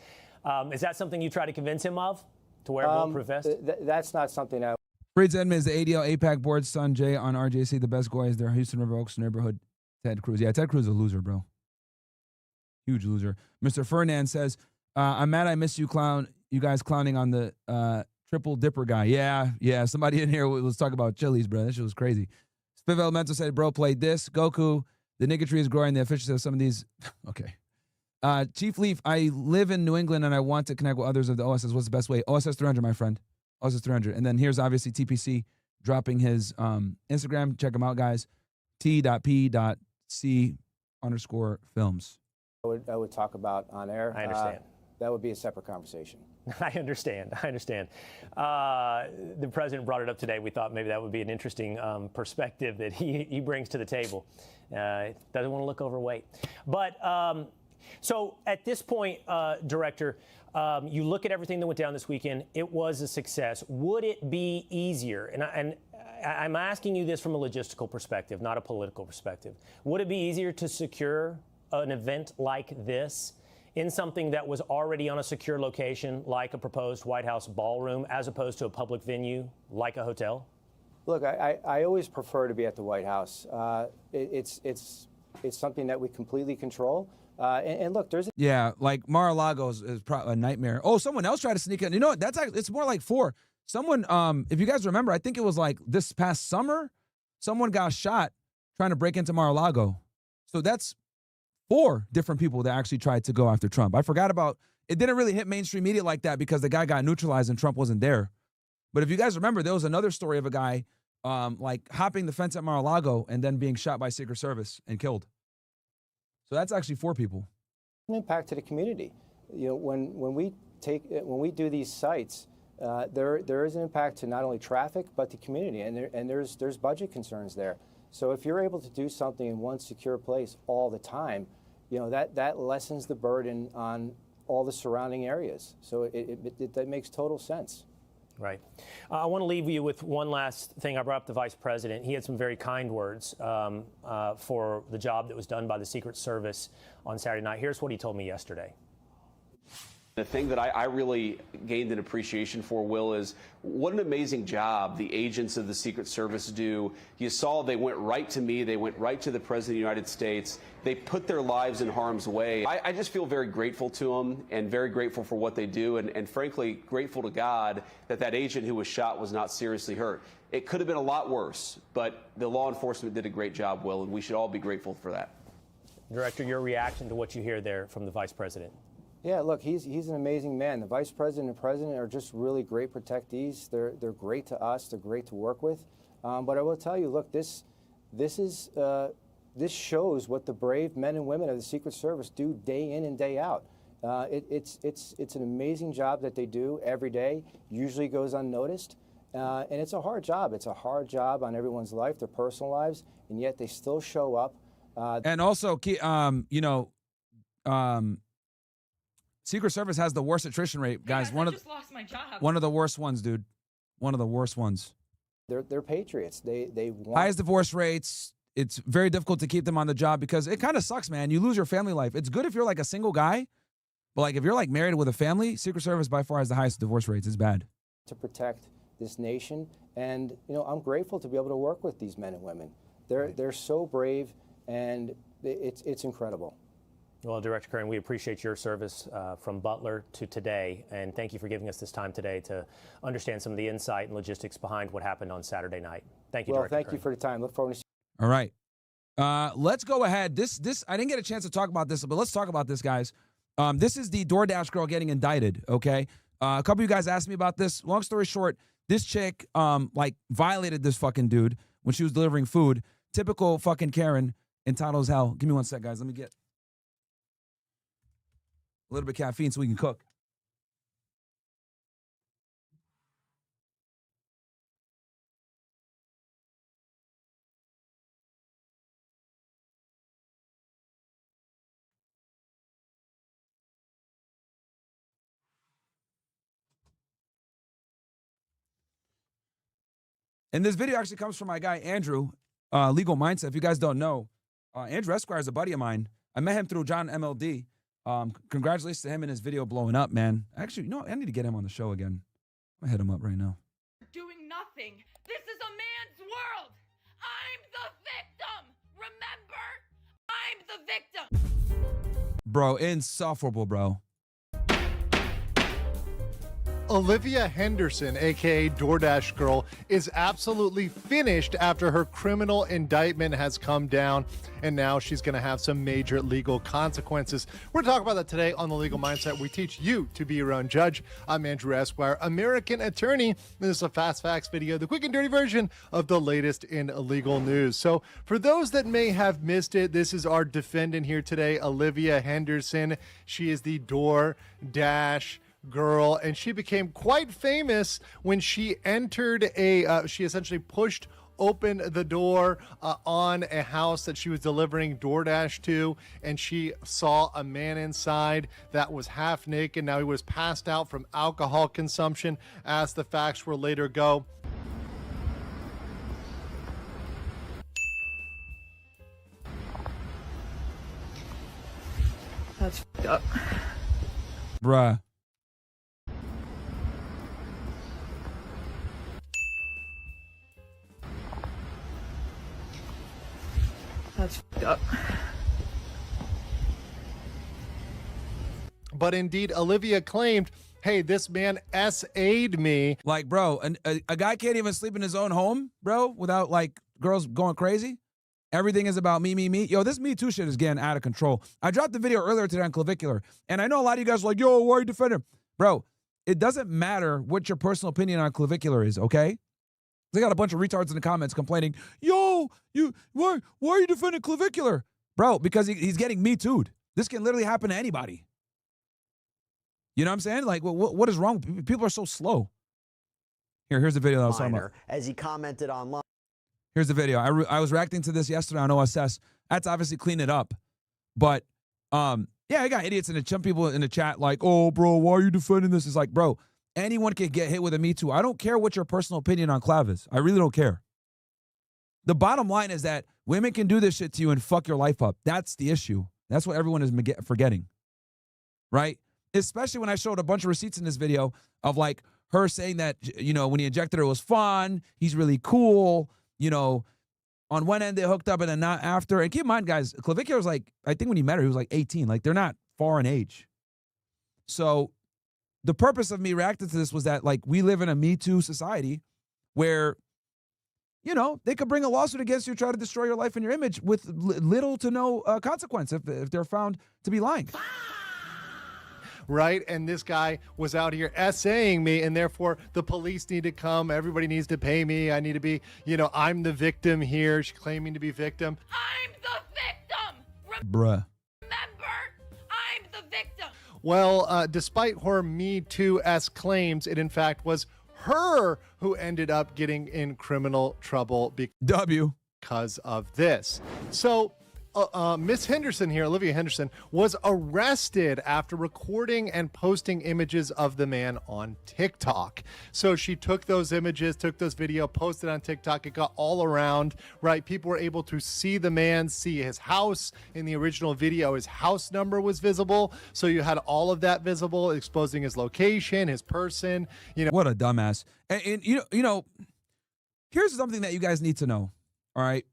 Is that something you try to convince him of, to wear a bulletproof vest? That's not something I... Freeds Edmond is the ADL APAC board's son, Jay, on RJC. The best guy is their Houston River Oaks neighborhood, Ted Cruz. Yeah, Ted Cruz is a loser, bro. Huge loser. Mr. Fernand says, I'm mad I missed you guys clowning on the triple dipper guy. Yeah. Somebody in here was talking about Chili's, bro. That shit was crazy. Spiv Elemental said, bro, played this. Goku, the niggatry is growing. The efficiency of some of these. Okay. Chief Leaf, I live in New England and I want to connect with others of the OSS. What's the best way? OSS 300, my friend. OSS 300. And then here's obviously TPC dropping his Instagram. Check him out, guys. T.P.C_films. I would talk about on air. I understand. That would be a separate conversation. I understand. The president brought it up today. We thought maybe that would be an interesting perspective that he brings to the table. Doesn't want to look overweight. But so at this point, Director, you look at everything that went down this weekend. It was a success. Would it be easier? And I'm asking you this from a logistical perspective, not a political perspective. Would it be easier to secure an event like this in something that was already on a secure location, like a proposed White House ballroom, as opposed to a public venue like a hotel? Look, I always prefer to be at the White House. It's something that we completely control. And look, there's like Mar-a-Lago is probably a nightmare. Oh, someone else tried to sneak in. You know what? That's actually, it's more like 4. Someone, if you guys remember, I think it was like this past summer, someone got shot trying to break into Mar-a-Lago. So that's 4 different people that actually tried to go after Trump. I forgot about it. Didn't really hit mainstream media like that because the guy got neutralized and Trump wasn't there. But if you guys remember, there was another story of a guy like hopping the fence at Mar-a-Lago and then being shot by Secret Service and killed. So that's actually 4 people. An impact to the community. You know, when we do these sites, there is an impact to not only traffic but the community, and there's budget concerns there. So if you're able to do something in one secure place all the time, you know, that lessens the burden on all the surrounding areas. So that makes total sense. Right. I want to leave you with one last thing. I brought up the vice president. He had some very kind words for the job that was done by the Secret Service on Saturday night. Here's what he told me yesterday. The thing that I really gained an appreciation for, Will, is what an amazing job the agents of the Secret Service do. You saw they went right to me. They went right to the President of the United States. They put their lives in harm's way. I just feel very grateful to them and very grateful for what they do, and frankly, grateful to God that agent who was shot was not seriously hurt. It could have been a lot worse, but the law enforcement did a great job, Will, and we should all be grateful for that. Director, your reaction to what you hear there from the vice president? Yeah, look, he's an amazing man. The vice president and president are just really great protectees. They're great to us. They're great to work with. But I will tell you, look, this shows what the brave men and women of the Secret Service do day in and day out. It's an amazing job that they do every day. Usually goes unnoticed, and it's a hard job. It's a hard job on everyone's life, their personal lives, and yet they still show up. And also, Secret Service has the worst attrition rate, guys. I just lost my job. One of the worst ones, dude. One of the worst ones. They're patriots. They want highest divorce rates. It's very difficult to keep them on the job because it kind of sucks, man. You lose your family life. It's good if you're like a single guy, but like if you're like married with a family, Secret Service by far has the highest divorce rates. It's bad. To protect this nation, and you know, I'm grateful to be able to work with these men and women. They're so brave, and it's incredible. Well, Director Curran, we appreciate your service from Butler to today, and thank you for giving us this time today to understand some of the insight and logistics behind what happened on Saturday night. Thank you, well, Director thank Curran. you for the time. Look forward to seeing you. All right. Let's go ahead. This I didn't get a chance to talk about this, but let's talk about this, guys. This is the DoorDash girl getting indicted, okay? A couple of you guys asked me about this. Long story short, this chick like violated this fucking dude when she was delivering food. Typical fucking Karen, entitled as hell. Give me one sec, guys. Let me get a little bit of caffeine so we can cook. And this video actually comes from my guy, Andrew, Legal Mindset. If you guys don't know, Andrew Esquire is a buddy of mine. I met him through John MLD. Congratulations to him and his video blowing up, man. Actually, you know what? I need to get him on the show again. I'm gonna hit him up right now. Doing nothing. This is a man's world. I'm the victim. Remember? I'm the victim. Bro, insufferable, bro. Olivia Henderson, aka DoorDash Girl, is absolutely finished after her criminal indictment has come down, and now she's going to have some major legal consequences. We're going to talk about that today on The Legal Mindset. We teach you to be your own judge. I'm Andrew Esquire, American attorney. This is a Fast Facts video, the quick and dirty version of the latest in legal news. So for those that may have missed it, this is our defendant here today, Olivia Henderson. She is the DoorDash Girl, and she became quite famous when she entered she essentially pushed open the door on a house that she was delivering DoorDash to, and she saw a man inside that was half naked. Now he was passed out from alcohol consumption, as the facts will later go. That's f***ed up. Bruh. That's f***ed up. But indeed, Olivia claimed, hey, this man SA'd me. Like, bro, a guy can't even sleep in his own home, bro, without, like, girls going crazy. Everything is about me, me, me. Yo, this Me Too shit is getting out of control. I dropped the video earlier today on Clavicular, and I know a lot of you guys are like, yo, why are you defending him? Bro, it doesn't matter what your personal opinion on Clavicular is, okay? They got a bunch of retards in the comments complaining, yo, why are you defending Clavicular? Bro, because he's getting Me Too'd. This can literally happen to anybody. You know what I'm saying? Like, what is wrong? People are so slow. Here's the video that I was talking about. As he commented online. Here's the video. I was reacting to this yesterday on OSS. That's obviously clean it up. But, yeah, I got idiots and some people in the chat like, oh, bro, why are you defending this? It's like, bro, anyone can get hit with a Me Too. I don't care what your personal opinion on Clav is. I really don't care. The bottom line is that women can do this shit to you and fuck your life up. That's the issue. That's what everyone is forgetting. Right? Especially when I showed a bunch of receipts in this video of like her saying that, you know, when he injected her, it was fun. He's really cool. You know, on one end they hooked up and then not after. And keep in mind, guys, Clavicular was like, I think when he met her, he was like 18. Like, they're not far in age. So the purpose of me reacting to this was that, like, we live in a Me Too society where, you know, they could bring a lawsuit against you, try to destroy your life and your image with little to no consequence if they're found to be lying. Right? And this guy was out here essaying me, and therefore the police need to come. Everybody needs to pay me. I need to be, you know, I'm the victim here. She's claiming to be victim. I'm the victim! Bruh. Remember, I'm the victim! Well, despite her Me Too-esque claims, it in fact was her who ended up getting in criminal trouble because of this. So Miss Henderson here, Olivia Henderson, was arrested after recording and posting images of the man on TikTok. So she took those images, took those video, posted on TikTok. It got all around, right? People were able to see the man, see his house. In the original video, his house number was visible. So you had all of that visible, exposing his location, his person. You know, what a dumbass. And you know, here's something that you guys need to know. All right.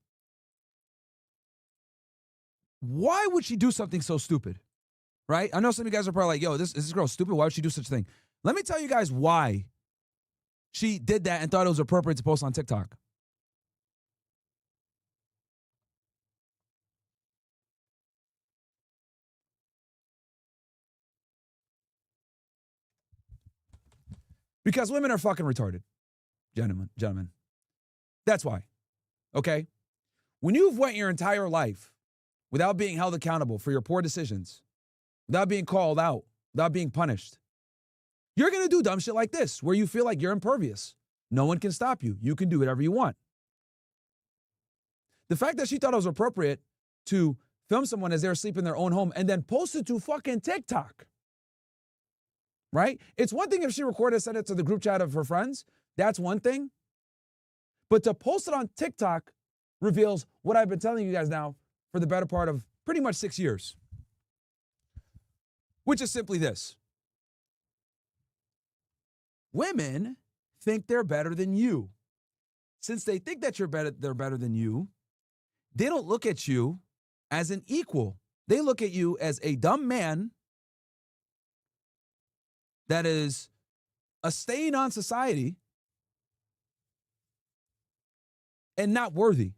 Why would she do something so stupid? Right? I know some of you guys are probably like, yo, this girl's stupid. Why would she do such a thing? Let me tell you guys why she did that and thought it was appropriate to post on TikTok. Because women are fucking retarded. Gentlemen. That's why. Okay? When you've went your entire life without being held accountable for your poor decisions, without being called out, without being punished, you're going to do dumb shit like this, where you feel like you're impervious. No one can stop you. You can do whatever you want. The fact that she thought it was appropriate to film someone as they're asleep in their own home and then post it to fucking TikTok, right? It's one thing if she recorded and sent it to the group chat of her friends. That's one thing. But to post it on TikTok reveals what I've been telling you guys now for the better part of pretty much 6 years, which is simply this. Women think they're better than you. Since they think that they're better than you, they don't look at you as an equal. They look at you as a dumb man that is a stain on society and not worthy.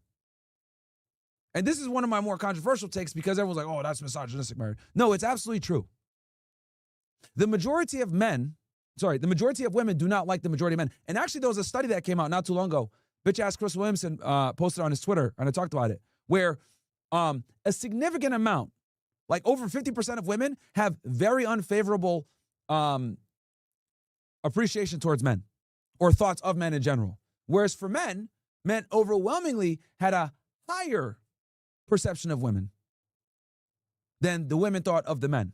And this is one of my more controversial takes because everyone's like, oh, that's misogynistic, Myron. No, it's absolutely true. The majority of women do not like the majority of men. And actually, there was a study that came out not too long ago. Bitch-ass Chris Williamson posted on his Twitter, and I talked about it, where a significant amount, like over 50% of women, have very unfavorable appreciation towards men or thoughts of men in general. Whereas for men overwhelmingly had a higher perception of women than the women thought of the men.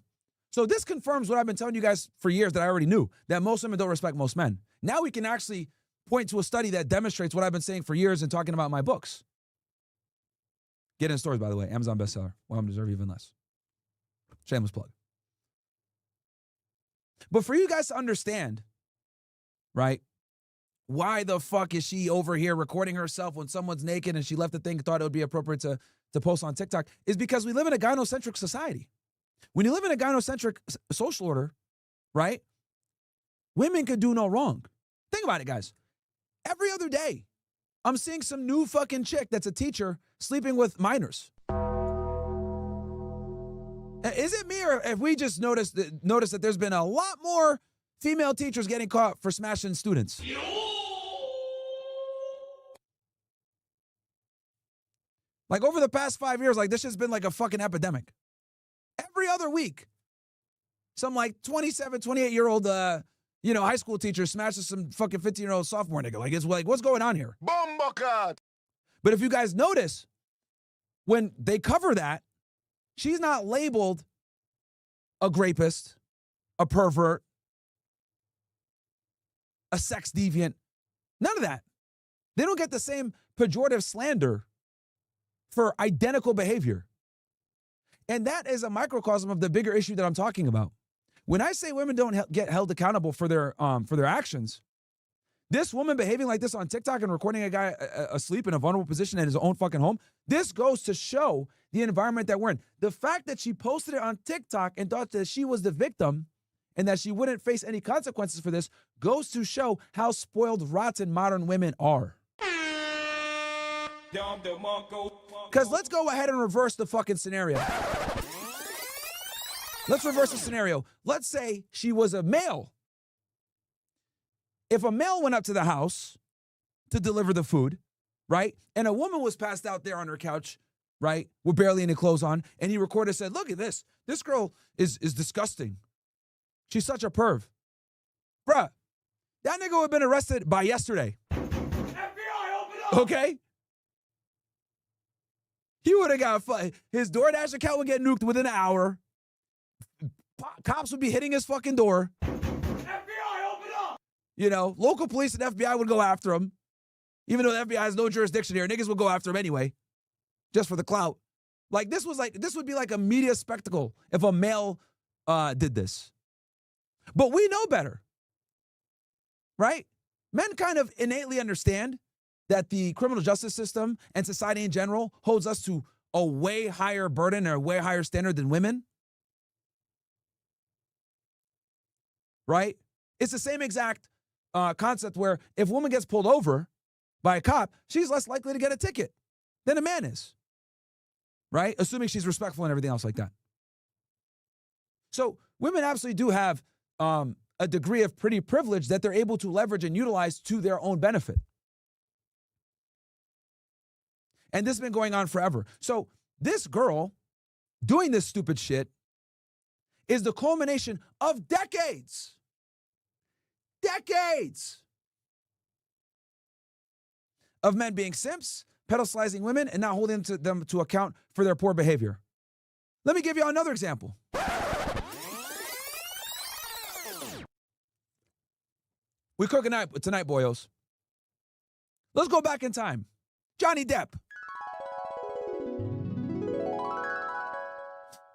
So this confirms what I've been telling you guys for years that I already knew, that most women don't respect most men. Now we can actually point to a study that demonstrates what I've been saying for years and talking about my books. Get in stores, by the way. Amazon bestseller. Women deserve even less. Shameless plug. But for you guys to understand, right, why the fuck is she over here recording herself when someone's naked and she left the thing and thought it would be appropriate to post on TikTok, is because we live in a gynocentric society. When you live in a gynocentric social order, right, women could do no wrong. Think about it, guys. Every other day, I'm seeing some new fucking chick that's a teacher sleeping with minors. Is it me, or have we just noticed that there's been a lot more female teachers getting caught for smashing students? Like over the past 5 years, like this has been like a fucking epidemic. Every other week, some like 27, 28-year-old, high school teacher smashes some fucking 15-year-old sophomore nigga. Like, it's like, what's going on here? Bomba. But if you guys notice, when they cover that, she's not labeled a rapist, a pervert, a sex deviant. None of that. They don't get the same pejorative slander for identical behavior. And that is a microcosm of the bigger issue that I'm talking about. When I say women don't get held accountable for their actions, this woman behaving like this on TikTok and recording a guy asleep in a vulnerable position in his own fucking home, this goes to show the environment that we're in. The fact that she posted it on TikTok and thought that she was the victim and that she wouldn't face any consequences for this goes to show how spoiled, rotten modern women are. Because let's go ahead and reverse the fucking scenario. Let's reverse the scenario. Let's say she was a male. If a male went up to the house to deliver the food, right, and a woman was passed out there on her couch, right, with barely any clothes on, and he recorded and said, look at this. This girl is disgusting. She's such a perv. Bruh, that nigga would have been arrested by yesterday. FBI, open up! Okay? He would have got, his DoorDash account would get nuked within an hour. Cops would be hitting his fucking door. FBI, open up! Local police and FBI would go after him. Even though the FBI has no jurisdiction here, niggas would go after him anyway. Just for the clout. Like, this would be like a media spectacle if a male did this. But we know better. Right? Men kind of innately understand that the criminal justice system and society in general holds us to a way higher burden or a way higher standard than women. Right? It's the same exact concept where if a woman gets pulled over by a cop, she's less likely to get a ticket than a man is. Right? Assuming she's respectful and everything else like that. So women absolutely do have a degree of pretty privilege that they're able to leverage and utilize to their own benefit. And this has been going on forever. So this girl doing this stupid shit is the culmination of decades of men being simps, pedestalizing women, and not holding them to account for their poor behavior. Let me give you another example. We cooking tonight, boyos. Let's go back in time. Johnny Depp.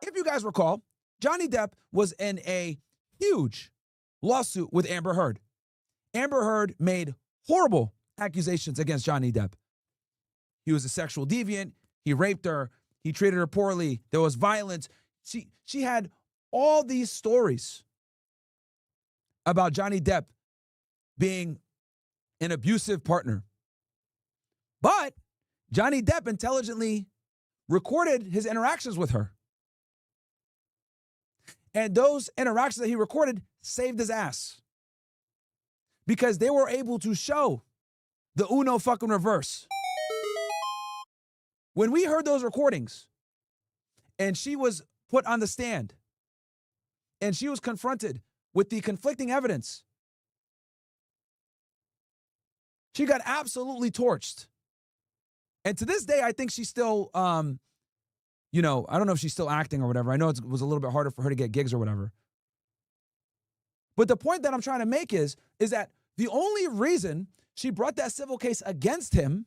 If you guys recall, Johnny Depp was in a huge lawsuit with Amber Heard. Amber Heard made horrible accusations against Johnny Depp. He was a sexual deviant. He raped her. He treated her poorly. There was violence. She had all these stories about Johnny Depp being an abusive partner. But Johnny Depp intelligently recorded his interactions with her. And those interactions that he recorded saved his ass. Because they were able to show the Uno fucking reverse. When we heard those recordings and she was put on the stand and she was confronted with the conflicting evidence, she got absolutely torched. And to this day, I think she's still, you know, I don't know if she's still acting or whatever. I know it was a little bit harder for her to get gigs or whatever. But the point that I'm trying to make is that the only reason she brought that civil case against him,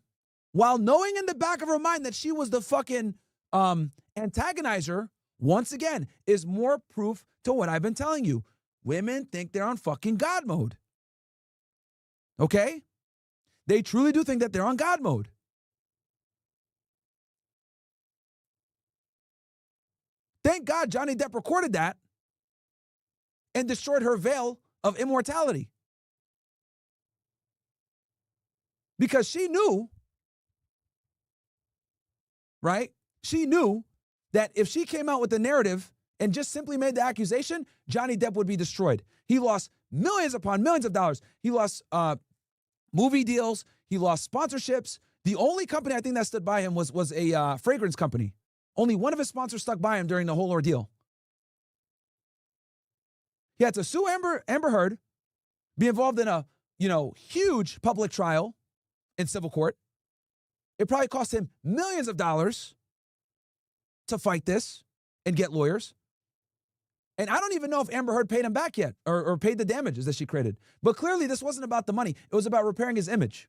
while knowing in the back of her mind that she was the fucking antagonizer, once again, is more proof to what I've been telling you. Women think they're on fucking God mode. Okay? They truly do think that they're on God mode. Thank God Johnny Depp recorded that and destroyed her veil of immortality. Because she knew, right? She knew that if she came out with the narrative and just simply made the accusation, Johnny Depp would be destroyed. He lost millions upon millions of dollars. He lost movie deals. He lost sponsorships. The only company I think that stood by him was a fragrance company. Only one of his sponsors stuck by him during the whole ordeal. He had to sue Amber Heard, be involved in a, huge public trial in civil court. It probably cost him millions of dollars to fight this and get lawyers. And I don't even know if Amber Heard paid him back yet or paid the damages that she created. But clearly this wasn't about the money. It was about repairing his image.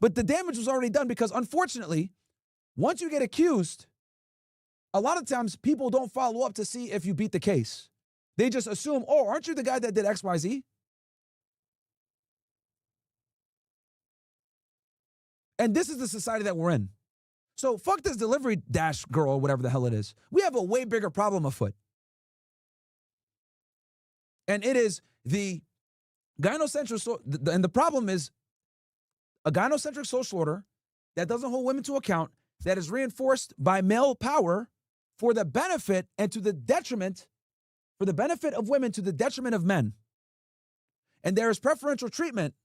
But the damage was already done because, unfortunately, once you get accused, a lot of times people don't follow up to see if you beat the case. They just assume, oh, aren't you the guy that did X, Y, Z? And this is the society that we're in. So fuck this delivery dash girl or whatever the hell it is. We have a way bigger problem afoot. And it is the gynocentric, and the problem is a gynocentric social order that doesn't hold women to account, that is reinforced by male power for the benefit and to the detriment, for the benefit of women to the detriment of men. And there is preferential treatment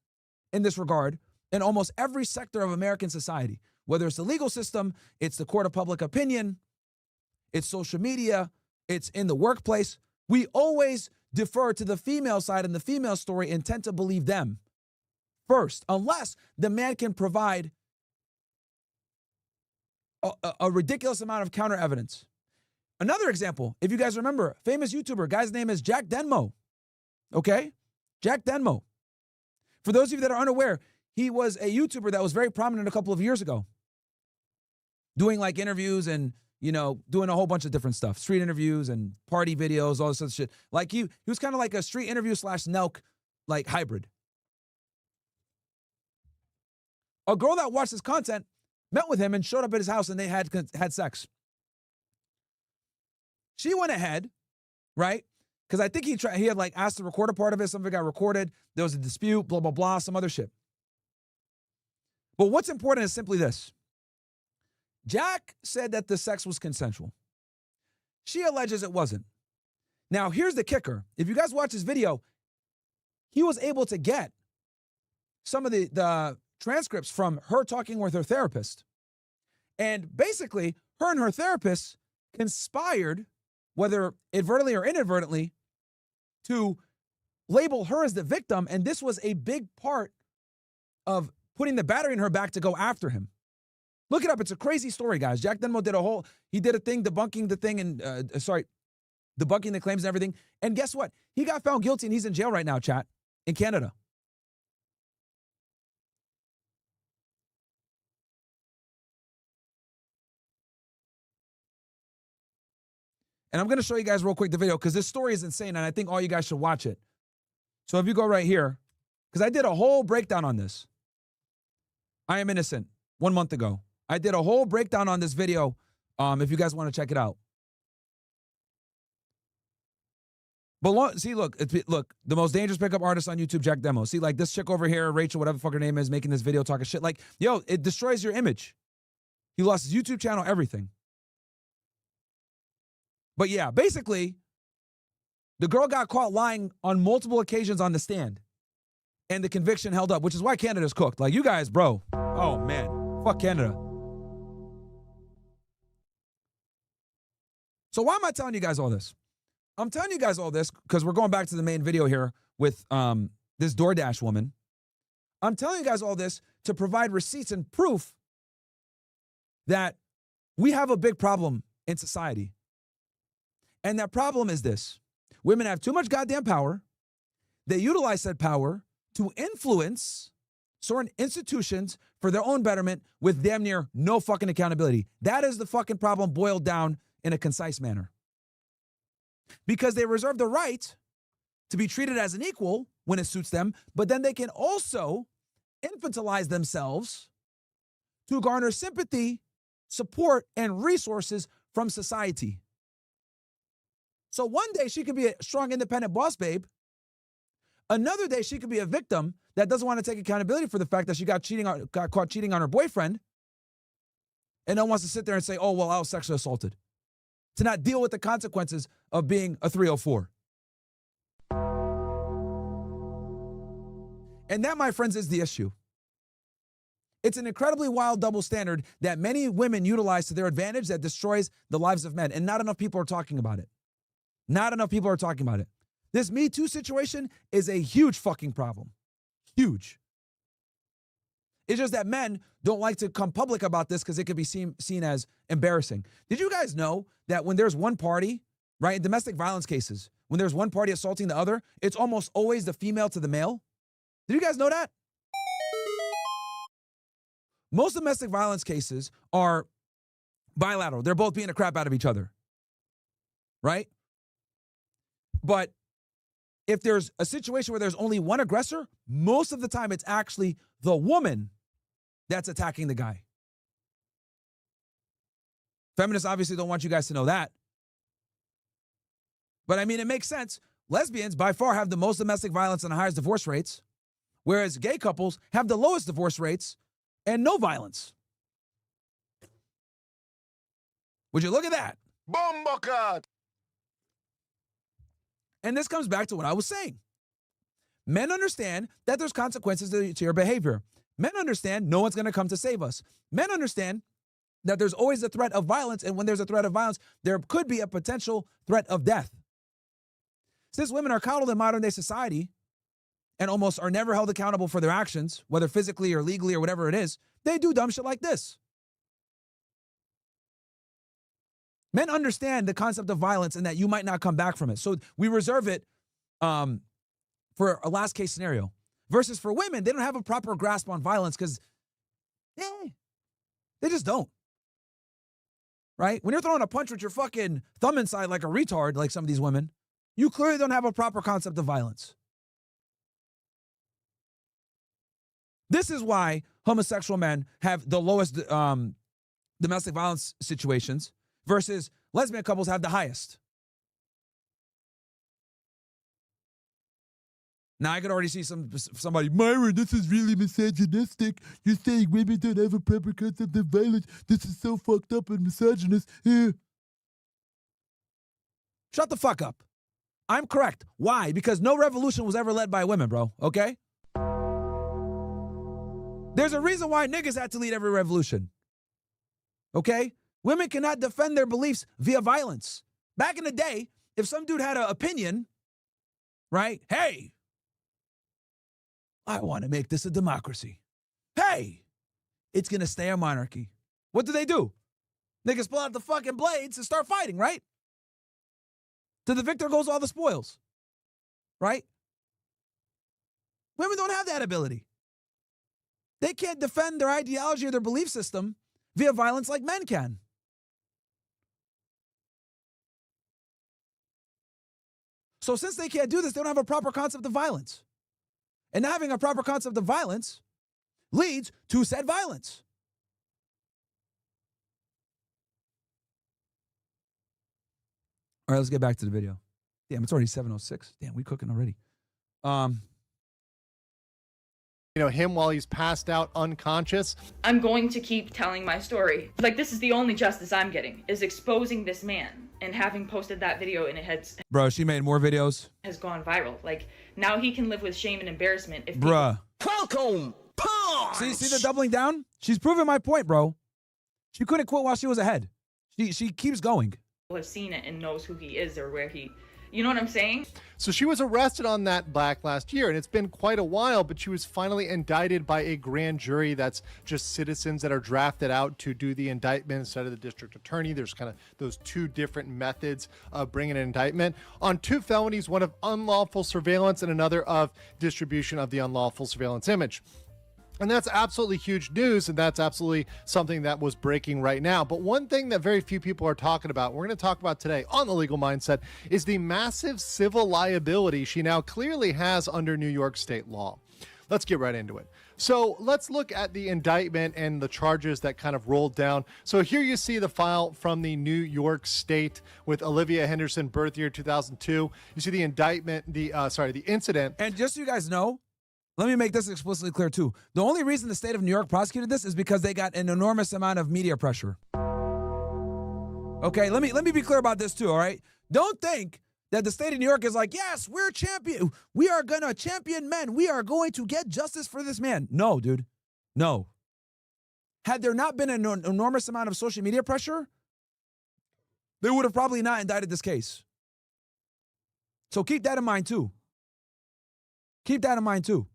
in this regard in almost every sector of American society, whether it's the legal system, it's the court of public opinion, it's social media, it's in the workplace. We always defer to the female side and the female story and tend to believe them first, unless the man can provide a ridiculous amount of counter evidence. Another example, if you guys remember, famous YouTuber, guy's name is Jack Denmo. Okay? Jack Denmo. For those of you that are unaware, he was a YouTuber that was very prominent a couple of years ago, doing like interviews and, doing a whole bunch of different stuff, street interviews and party videos, all this other shit. Like he was kind of like a street interview / Nelk like hybrid. A girl that watched his content met with him and showed up at his house and they had sex. She went ahead, right? Because I think he had like asked to record a part of it. Something got recorded. There was a dispute, blah, blah, blah, some other shit. But what's important is simply this. Jack said that the sex was consensual. She alleges it wasn't. Now, here's the kicker. If you guys watch this video, he was able to get some of the transcripts from her talking with her therapist. And basically, her and her therapist conspired, whether advertently or inadvertently, to label her as the victim. And this was a big part of putting the battery in her back to go after him. Look it up. It's a crazy story, guys. Jack Denmo did a thing debunking the thing and, debunking the claims and everything. And guess what? He got found guilty and he's in jail right now, chat, in Canada. And I'm going to show you guys real quick the video because this story is insane and I think all you guys should watch it. So if you go right here, because I did a whole breakdown on this. I Am Innocent 1 month ago. I did a whole breakdown on this video if you guys want to check it out. But see, look, the most dangerous pickup artist on YouTube, Jack Demo. See, like this chick over here, Rachel, whatever the fuck her name is, making this video talking shit. Like, yo, it destroys your image. He lost his YouTube channel, everything. But yeah, basically, the girl got caught lying on multiple occasions on the stand. And the conviction held up, which is why Canada's cooked. Like, you guys, bro. Oh, man. Fuck Canada. So why am I telling you guys all this? I'm telling you guys all this because we're going back to the main video here with this DoorDash woman. I'm telling you guys all this to provide receipts and proof that we have a big problem in society. And that problem is this. Women have too much goddamn power. They utilize said power to influence certain institutions for their own betterment with damn near no fucking accountability. That is the fucking problem boiled down in a concise manner. Because they reserve the right to be treated as an equal when it suits them, but then they can also infantilize themselves to garner sympathy, support, and resources from society. So one day she could be a strong, independent boss babe. Another day she could be a victim that doesn't want to take accountability for the fact that she got caught cheating on her boyfriend and then wants to sit there and say, oh, well, I was sexually assaulted. To not deal with the consequences of being a 304. And that, my friends, is the issue. It's an incredibly wild double standard that many women utilize to their advantage that destroys the lives of men. And not enough people are talking about it. Not enough people are talking about it. This Me Too situation is a huge fucking problem. Huge. It's just that men don't like to come public about this because it could be seen as embarrassing. Did you guys know that when there's one party, right, in domestic violence cases, when there's one party assaulting the other, it's almost always the female to the male? Did you guys know that? Most domestic violence cases are bilateral. They're both beating the crap out of each other, right? But if there's a situation where there's only one aggressor, most of the time it's actually the woman that's attacking the guy. Feminists obviously don't want you guys to know that. But I mean, it makes sense. Lesbians by far have the most domestic violence and the highest divorce rates, whereas gay couples have the lowest divorce rates and no violence. Would you look at that? Bomba. And this comes back to what I was saying. Men understand that there's consequences to your behavior. Men understand no one's going to come to save us. Men understand that there's always a threat of violence, and when there's a threat of violence, there could be a potential threat of death. Since women are coddled in modern day society and almost are never held accountable for their actions, whether physically or legally or whatever it is, they do dumb shit like this. Men understand the concept of violence and that you might not come back from it. So we reserve it for a last case scenario. Versus for women, they don't have a proper grasp on violence because they just don't. Right? When you're throwing a punch with your fucking thumb inside like a retard, like some of these women, you clearly don't have a proper concept of violence. This is why homosexual men have the lowest domestic violence situations versus lesbian couples have the highest. Now, I could already see somebody, Myron, this is really misogynistic. You're saying women don't have a proper concept of violence. This is so fucked up and misogynist. Shut the fuck up. I'm correct. Why? Because no revolution was ever led by women, bro, okay? There's a reason why niggas had to lead every revolution, okay? Women cannot defend their beliefs via violence. Back in the day, if some dude had an opinion, right? Hey, I want to make this a democracy. Hey, it's going to stay a monarchy. What do? Niggas pull out the fucking blades and start fighting, right? To the victor goes all the spoils, right? Women don't have that ability. They can't defend their ideology or their belief system via violence like men can. So since they can't do this, they don't have a proper concept of violence. And not having a proper concept of violence leads to said violence. All right, let's get back to the video. Damn, it's already 7:06. Damn, we cooking already. You know, him while he's passed out unconscious. I'm going to keep telling my story. Like, this is the only justice I'm getting, is exposing this man. And having posted that video and it Bro, she made more videos. has gone viral. Like, now he can live with shame and embarrassment if Bruh. Welcome! See the doubling down? She's proving my point, bro. She couldn't quit while she was ahead. She keeps going. people have seen it and knows who he is or where he... You know what I'm saying? So she was arrested on that back last year, and it's been quite a while, but she was finally indicted by a grand jury that's just citizens that are drafted out to do the indictment instead of the district attorney. There's kind of those two different methods of bringing an indictment on two felonies, one of unlawful surveillance and another of distribution of the unlawful surveillance image. And that's absolutely huge news, and that's absolutely something that was breaking right now. But one thing that very few people are talking about, we're going to talk about today on The Legal Mindset, is the massive civil liability she now clearly has under New York state law. Let's get right into it. So let's look at the indictment and the charges that kind of rolled down. So here you see the file from the New York State with Olivia Henderson, birth year 2002. You see the indictment, the incident. And just so you guys know, let me make this explicitly clear too. The only reason the state of New York prosecuted this is because they got an enormous amount of media pressure. Okay, let me be clear about this too, all right? Don't think that the state of New York is like, yes, we're champion. We are gonna champion men. We are going to get justice for this man. No, dude, no. Had there not been an enormous amount of social media pressure, they would have probably not indicted this case. So keep that in mind too. Keep that in mind too.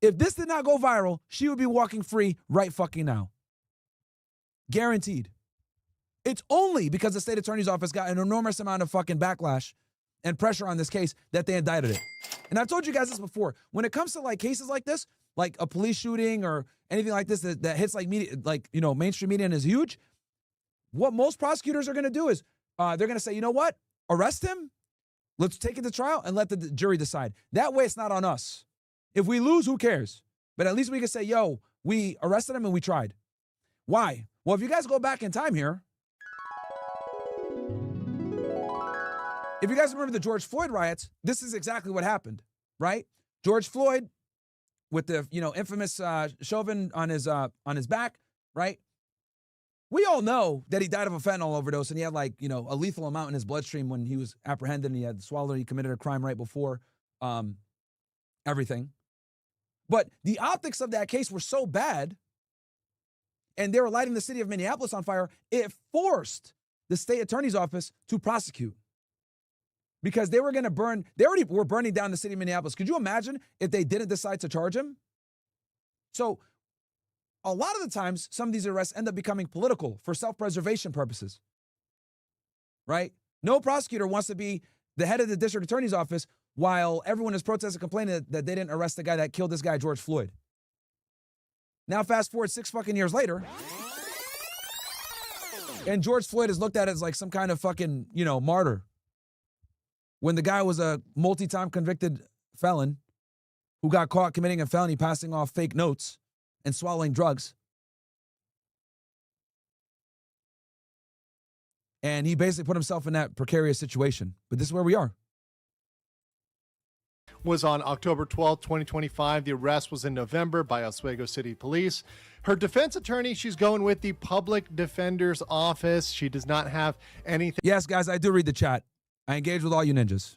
If this did not go viral, she would be walking free right fucking now. Guaranteed. It's only because the state attorney's office got an enormous amount of fucking backlash and pressure on this case that they indicted it. And I've told you guys this before. When it comes to like cases like this, like a police shooting or anything like this that hits like media, like, you know, mainstream media and is huge, what most prosecutors are going to do is they're going to say, you know what? Arrest him. Let's take it to trial and let the jury decide. That way it's not on us. If we lose, who cares? But at least we can say, yo, we arrested him and we tried. Why? Well, if you guys go back in time here, if you guys remember the George Floyd riots, this is exactly what happened, right? George Floyd with the, you know, infamous Chauvin on his back, right? We all know that he died of a fentanyl overdose and he had like, you know, a lethal amount in his bloodstream when he was apprehended and he had swallowed, he committed a crime right before everything. But the optics of that case were so bad and they were lighting the city of Minneapolis on fire, it forced the state attorney's office to prosecute. Because they were going to burn, they already were burning down the city of Minneapolis. Could you imagine if they didn't decide to charge him? So a lot of the times, some of these arrests end up becoming political for self-preservation purposes, right? No prosecutor wants to be the head of the district attorney's office while everyone is protesting, complaining that they didn't arrest the guy that killed this guy, George Floyd. Now, fast forward 6 fucking years later, and George Floyd is looked at as like some kind of fucking, you know, martyr. When the guy was a multi-time convicted felon who got caught committing a felony, passing off fake notes and swallowing drugs. And he basically put himself in that precarious situation. But this is where we are. Was on October 12th, 2025. The arrest was in November by Oswego City Police. Her defense attorney, she's going with the public defender's office. She does not have anything. Yes, guys, I do read the chat. I engage with all you ninjas.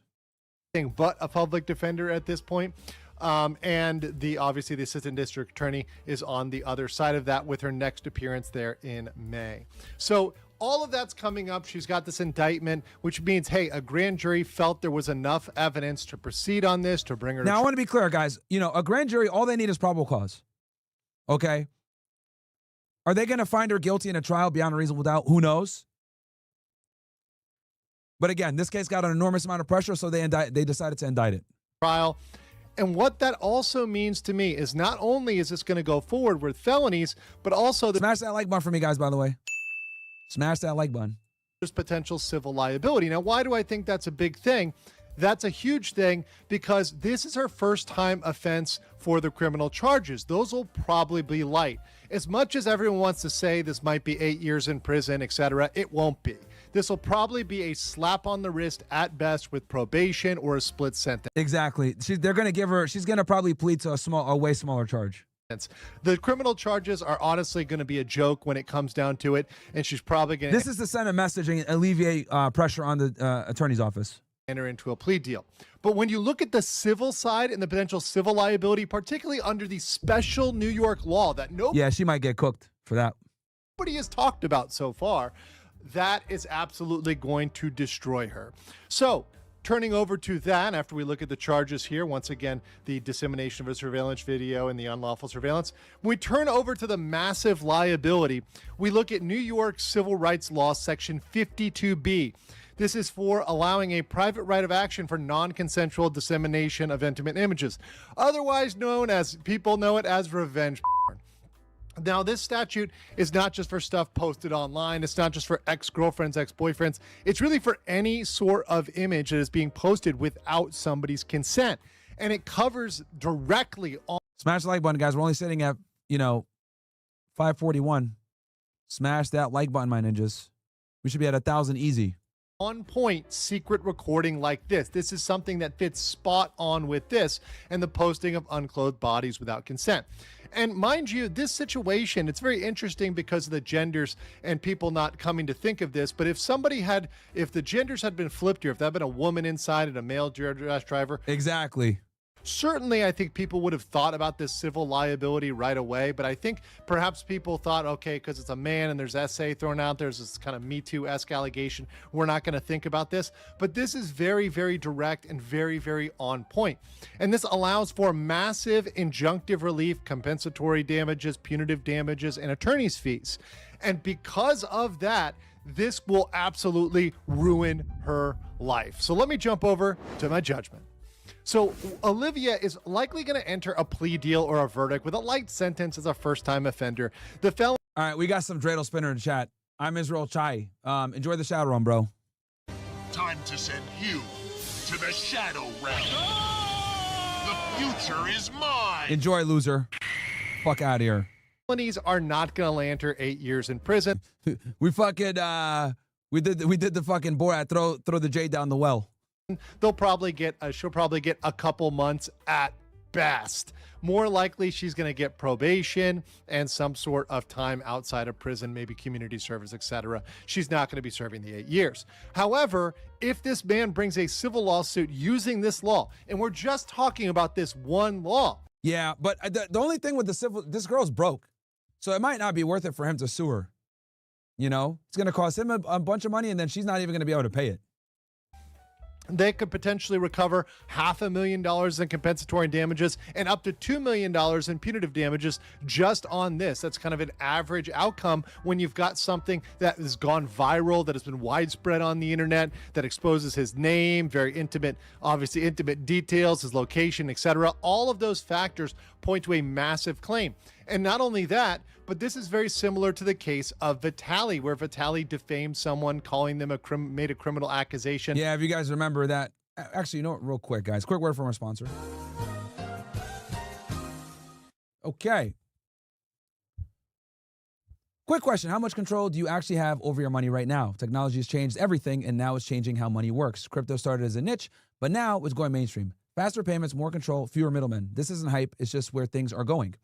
But a public defender at this point. And obviously the assistant district attorney is on the other side of that with her next appearance there in May. So all of that's coming up. She's got this indictment, which means, hey, a grand jury felt there was enough evidence to proceed on this, to bring her. Now, I want to be clear, guys. You know, a grand jury, all they need is probable cause. Okay? Are they going to find her guilty in a trial beyond a reasonable doubt? Who knows? But again, this case got an enormous amount of pressure, so they decided to indict it. Trial. And what that also means to me is not only is this going to go forward with felonies, but also smash that like button for me, guys, by the way. Smash that like button. There's potential civil liability. Now, why do I think that's a big thing? That's a huge thing because this is her first time offense for the criminal charges. Those will probably be light. As much as everyone wants to say this might be 8 years in prison, etc., it won't be. This will probably be a slap on the wrist at best with probation or a split sentence. Exactly. They're going to give her, she's going to probably plead to a way smaller charge. The criminal charges are honestly going to be a joke when it comes down to it, and she's probably going to... This is to send a message and alleviate pressure on the attorney's office. Enter into a plea deal. But when you look at the civil side and the potential civil liability, particularly under the special New York law that Yeah, she might get cooked for that. Nobody has talked about so far, that is absolutely going to destroy her. So, turning over to that, after we look at the charges here, once again, the dissemination of a surveillance video and the unlawful surveillance, when we turn over to the massive liability, we look at New York Civil Rights Law, Section 52B. This is for allowing a private right of action for non-consensual dissemination of intimate images, otherwise known as, people know it as revenge porn. Now, this statute is not just for stuff posted online. It's not just for ex-girlfriends, ex-boyfriends. It's really for any sort of image that is being posted without somebody's consent. And it covers directly on... Smash the like button, guys. We're only sitting at, 541. Smash that like button, my ninjas. We should be at 1,000 easy. On point secret recording like this. This is something that fits spot on with this and the posting of unclothed bodies without consent. And mind you, this situation, it's very interesting because of the genders and people not coming to think of this. But if the genders had been flipped here, if that had been a woman inside and a male DoorDash driver. Exactly. Certainly, I think people would have thought about this civil liability right away, but I think perhaps people thought, okay, because it's a man and there's SA thrown out, there's this kind of Me Too-esque allegation, we're not going to think about this. But this is very, very direct and very, very on point. And this allows for massive injunctive relief, compensatory damages, punitive damages, and attorney's fees. And because of that, this will absolutely ruin her life. So let me jump over to my judgment. So Olivia is likely going to enter a plea deal or a verdict with a light sentence as a first-time offender. The felon... All right, we got some dreidel spinner in the chat. I'm Israel Chai. Enjoy the shadow run, bro. Time to send you to the shadow realm. The future is mine. Enjoy, loser. Fuck out of here. Felonies are not going to land her 8 years in prison. We fucking we did the fucking Borat throw the J down the well. She'll probably get a couple months at best. More likely, she's going to get probation and some sort of time outside of prison, maybe community service, etc. She's not going to be serving the 8 years. However, if this man brings a civil lawsuit using this law, and we're just talking about this one law. Yeah, but the only thing with this girl's broke. So it might not be worth it for him to sue her. It's going to cost him a bunch of money, and then she's not even going to be able to pay it. They could potentially recover $500,000 in compensatory damages and up to $2 million in punitive damages just on this. That's kind of an average outcome when you've got something that has gone viral, that has been widespread on the internet, that exposes his name, very intimate, obviously intimate details, his location, etc. All of those factors point to a massive claim. And not only that, but this is very similar to the case of Vitali, where Vitali defamed someone, calling them made a criminal accusation. Yeah, if you guys remember that. Actually, real quick, guys. Quick word from our sponsor. Okay. Quick question. How much control do you actually have over your money right now? Technology has changed everything, and now it's changing how money works. Crypto started as a niche, but now it's going mainstream. Faster payments, more control, fewer middlemen. This isn't hype. It's just where things are going.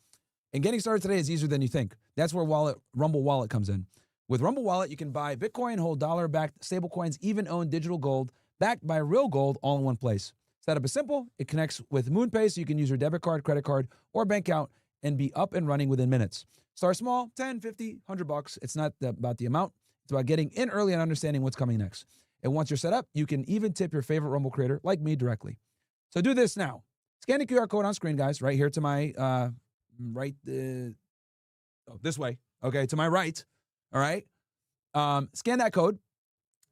And getting started today is easier than you think. That's where Rumble Wallet comes in. With Rumble Wallet, you can buy Bitcoin, hold dollar-backed stablecoins, even own digital gold backed by real gold all in one place. Setup is simple. It connects with MoonPay, so you can use your debit card, credit card, or bank account and be up and running within minutes. Start small, 10, 50, $100. It's not about the amount. It's about getting in early and understanding what's coming next. And once you're set up, you can even tip your favorite Rumble creator like me directly. So do this now. Scan the QR code on screen, guys, right here to my this way. Okay, to my right. All right. Scan that code.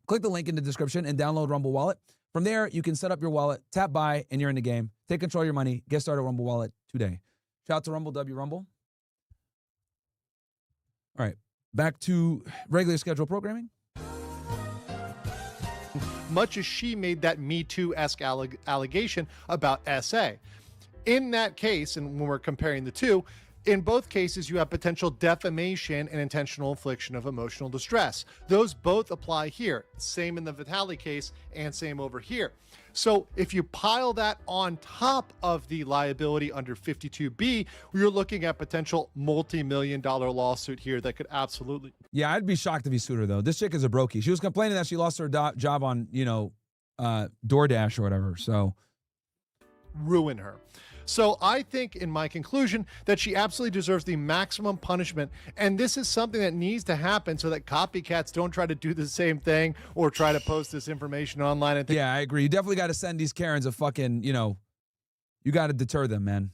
Click the link in the description and download Rumble Wallet. From there, you can set up your wallet, tap buy, and you're in the game. Take control of your money. Get started Rumble Wallet today. Shout out to Rumble W Rumble. All right, back to regular scheduled programming. much as she made that Me Too-esque allegation about SA. In that case, and when we're comparing the two, in both cases, you have potential defamation and intentional infliction of emotional distress. Those both apply here. Same in the Vitale case and same over here. So if you pile that on top of the liability under 52B, you're looking at potential multi-million-dollar lawsuit here that could absolutely... Yeah, I'd be shocked if he sued her, though. This chick is a brokey. She was complaining that she lost her job on, DoorDash or whatever, so... ruin her. So I think, in my conclusion, that she absolutely deserves the maximum punishment, and this is something that needs to happen so that copycats don't try to do the same thing or try to post this information online. Yeah, I agree. You definitely got to send these Karens a fucking, you got to deter them, man.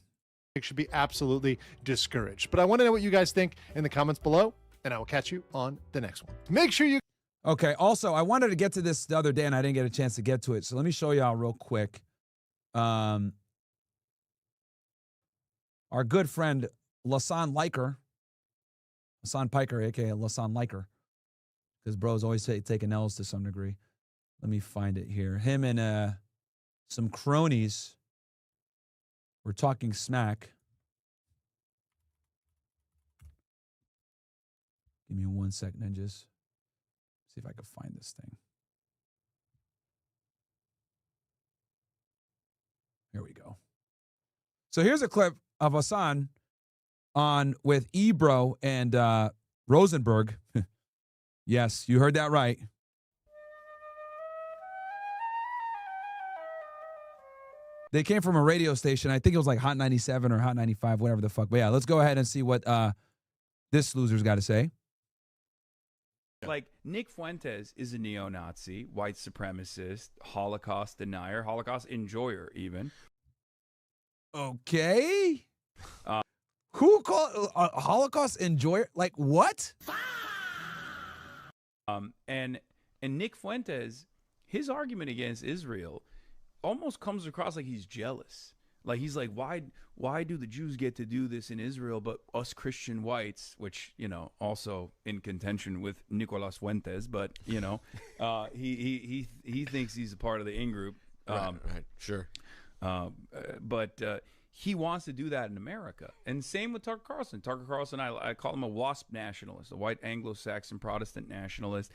It should be absolutely discouraged. But I want to know what you guys think in the comments below, and I will catch you on the next one. Make sure you... Okay, also, I wanted to get to this the other day, and I didn't get a chance to get to it, so let me show y'all real quick. Our good friend, Hasan Piker, a.k.a. Hasan Liker, because bro's always taking L's to some degree. Let me find it here. Him and some cronies were talking smack. Give me 1 second and just see if I can find this thing. Here we go. So here's a clip of Hasan on with Ebro and Rosenberg. Yes, you heard that right. They came from a radio station. I think it was like Hot 97 or Hot 95, whatever the fuck. But yeah, let's go ahead and see what this loser's got to say. Like, Nick Fuentes is a neo-Nazi, white supremacist, Holocaust denier, Holocaust enjoyer even. Okay. Who called a Holocaust enjoyer? Like, what? And Nick Fuentes, his argument against Israel almost comes across like he's jealous. Like, he's like, why do the Jews get to do this in Israel, but us Christian whites, which, also in contention with Nicolas Fuentes, but, he thinks he's a part of the in-group. Right, sure. But he wants to do that in America. And same with Tucker Carlson. Tucker Carlson, I call him a WASP nationalist, a white Anglo-Saxon Protestant nationalist.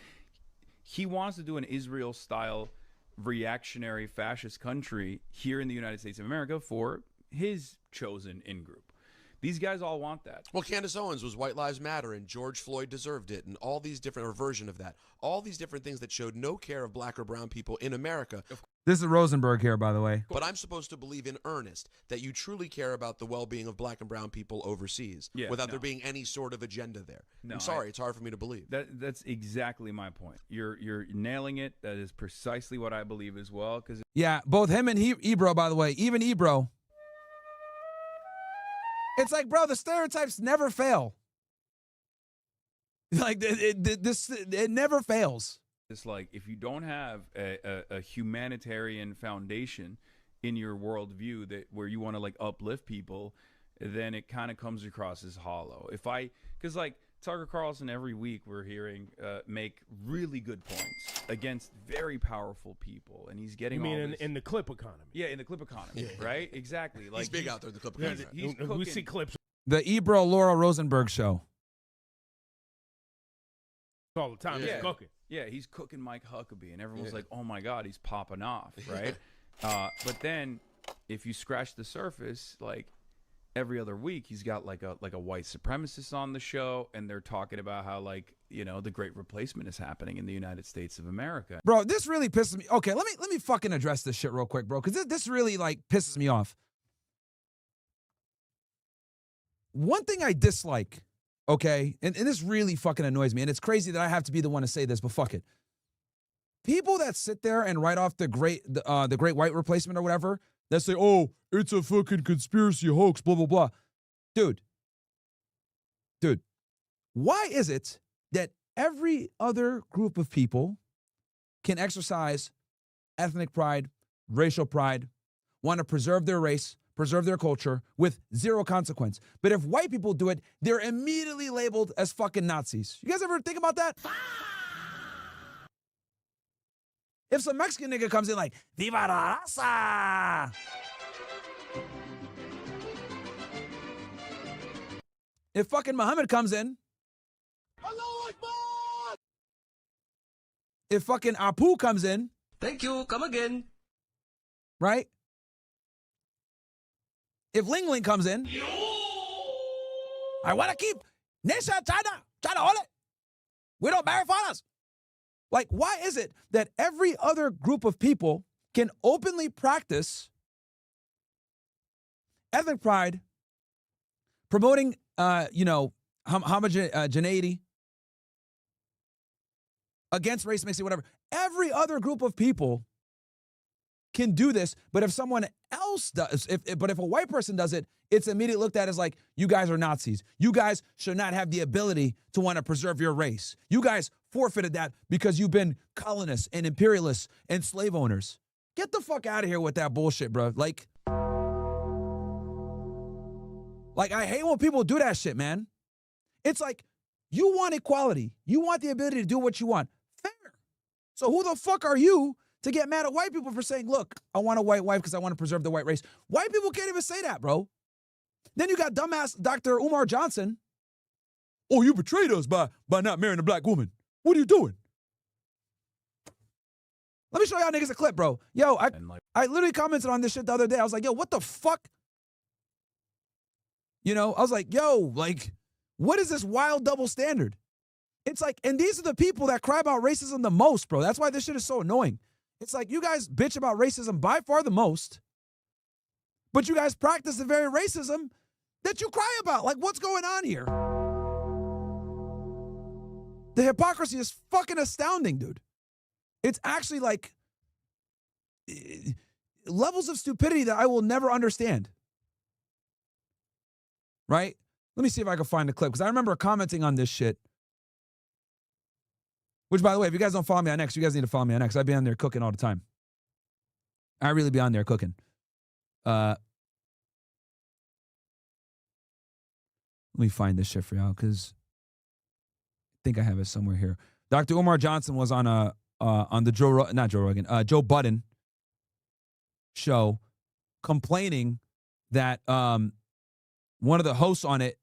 He wants to do an Israel-style reactionary fascist country here in the United States of America for his chosen in-group. These guys all want that. Well, Candace Owens was White Lives Matter, and George Floyd deserved it, and all these different, or version of that, all these different things that showed no care of black or brown people in America. This is Rosenberg here, by the way. But I'm supposed to believe in earnest that you truly care about the well-being of black and brown people overseas, without there being any sort of agenda there. No, I'm sorry, it's hard for me to believe. That's exactly my point. You're nailing it. That is precisely what I believe as well. Because yeah, both him and Ebro, by the way, even Ebro. It's like, bro, the stereotypes never fail. Like, it never fails. It's like, if you don't have a humanitarian foundation in your worldview where you want to like uplift people, then it kind of comes across as hollow. Because like Tucker Carlson, every week we're hearing make really good points against very powerful people, and he's getting. You mean in the clip economy? Yeah, in the clip economy, right? Exactly. Like he's big out there in the clip economy. He's we see clips the Ebro Laura Rosenberg show all the time. Yeah. He's cooking. Yeah, he's cooking Mike Huckabee, and everyone's like, "Oh my God, he's popping off!" Right? But then, if you scratch the surface, like every other week, he's got like a white supremacist on the show, and they're talking about how the Great Replacement is happening in the United States of America. Bro, this really pisses me. Okay, let me fucking address this shit real quick, bro, because this really like pisses me off. One thing I dislike. Okay, and this really fucking annoys me, and it's crazy that I have to be the one to say this, but fuck it. People that sit there and write off the great white replacement or whatever, that say, "Oh, it's a fucking conspiracy hoax," blah blah blah. Dude, why is it that every other group of people can exercise ethnic pride, racial pride, want to preserve their race, preserve their culture with zero consequence? But if white people do it, they're immediately labeled as fucking Nazis. You guys ever think about that? If some Mexican nigga comes in like, Viva la raza! If fucking Muhammad comes in, if fucking Apu comes in, thank you, come again. Right? If Ling Ling comes in, I want to keep nation China hold it. We don't marry foreigners. Like, why is it that every other group of people can openly practice ethnic pride, promoting, homogeneity, against race mixing, whatever? Every other group of people can do this, but if someone else does, but if a white person does it, it's immediately looked at as like, you guys are Nazis. You guys should not have the ability to want to preserve your race. You guys forfeited that because you've been colonists and imperialists and slave owners. Get the fuck out of here with that bullshit, bro. Like I hate when people do that shit, man. It's like, you want equality. You want the ability to do what you want. Fair. So who the fuck are you to get mad at white people for saying, look, I want a white wife because I want to preserve the white race? White people can't even say that, bro. Then you got dumbass Dr.Umar Johnson. Oh, you betrayed us by not marrying a black woman. What are you doing? Let me show y'all niggas a clip, bro. Yo, I literally commented on this shit the other day. I was like, yo, what the fuck? You know, I was like, yo, like, what is this wild double standard? It's like, and these are the people that cry about racism the most, bro. That's why this shit is so annoying. It's like, you guys bitch about racism by far the most, but you guys practice the very racism that you cry about. Like, what's going on here? The hypocrisy is fucking astounding, dude. It's actually like levels of stupidity that I will never understand. Right? Let me see if I can find the clip, because I remember commenting on this shit. Which, by the way, if you guys don't follow me on X, you guys need to follow me on X. I be on there cooking all the time. I really be on there cooking. Let me find this shit for y'all, because I think I have it somewhere here. Dr. Umar Johnson was on the Joe Budden show, complaining that one of the hosts on it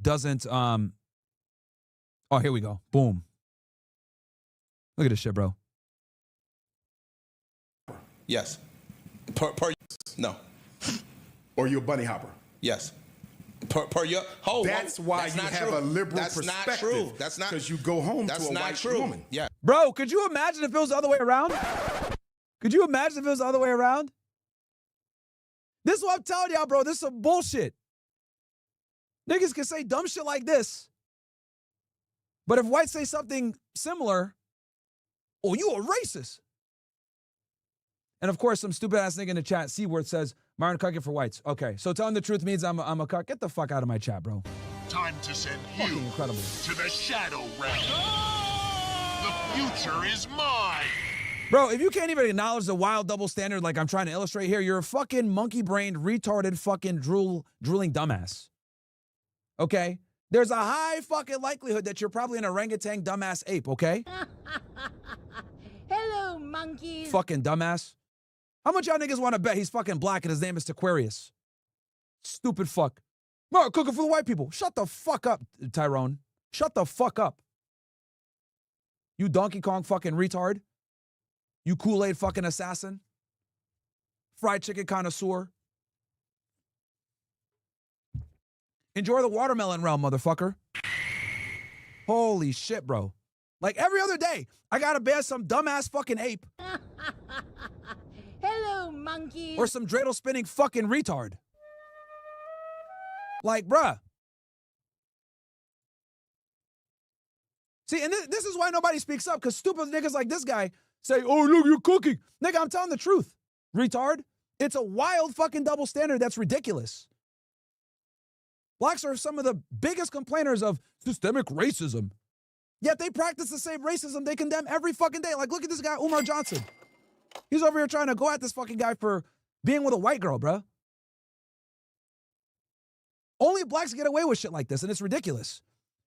doesn't. Oh, here we go. Boom. Look at this shit, bro. Yes. No. Or you're a bunny hopper. Yes. Per your whole. That's why you have a liberal perspective. That's not true. That's not, because you go home to a white woman. Yeah. Bro, could you imagine if it was the other way around? Could you imagine if it was the other way around? This is what I'm telling y'all, bro. This is some bullshit. Niggas can say dumb shit like this, but if whites say something similar, oh, you a racist. And of course, some stupid ass nigga in the chat, C-word, says, Myron COOKS for whites. Okay, so telling the truth means I'm a cuck. Get the fuck out of my chat, bro. Time to send Fucking you incredible. to the shadow realm. The future is mine. Bro, if you can't even acknowledge the wild double standard like I'm trying to illustrate here, you're a fucking monkey-brained, retarded, fucking drooling dumbass. Okay? There's a high fucking likelihood that you're probably an orangutan dumbass ape, okay? Hello, monkeys. Fucking dumbass. How much y'all niggas want to bet he's fucking black and his name is Aquarius? Stupid fuck. Mark, cooking for the white people. Shut the fuck up, Tyrone. Shut the fuck up. You Donkey Kong fucking retard. You Kool-Aid fucking assassin. Fried chicken connoisseur. Enjoy the watermelon realm, motherfucker. Holy shit, bro. Like every other day, I gotta bear some dumbass fucking ape. Hello, monkeys. Or some dreidel spinning fucking retard. Like, bruh. See, and this is why nobody speaks up, because stupid niggas like this guy say, oh, look, you're cooking. Nigga, I'm telling the truth, retard. It's a wild fucking double standard that's ridiculous. Blacks are some of the biggest complainers of systemic racism. Yet they practice the same racism they condemn every fucking day. Like, look at this guy, Umar Johnson. He's over here trying to go at this fucking guy for being with a white girl, bro. Only blacks get away with shit like this, and it's ridiculous.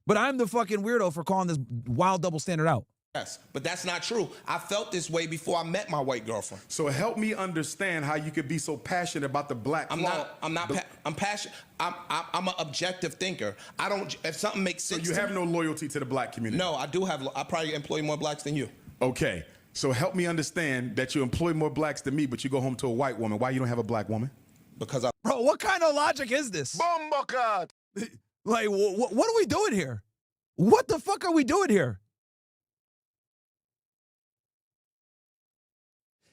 But I'm the fucking weirdo for calling this wild double standard out. Yes, but that's not true. I felt this way before I met my white girlfriend. So help me understand how you could be so passionate about the black. I'm passionate. I'm an objective thinker. I don't. If something makes sense. So you have no loyalty to the black community. No, I do have. I probably employ more blacks than you. Okay, so help me understand that you employ more blacks than me, but you go home to a white woman. Why you don't have a black woman? Because I. Bro, what kind of logic is this? Bomba. Like, what are we doing here? What the fuck are we doing here?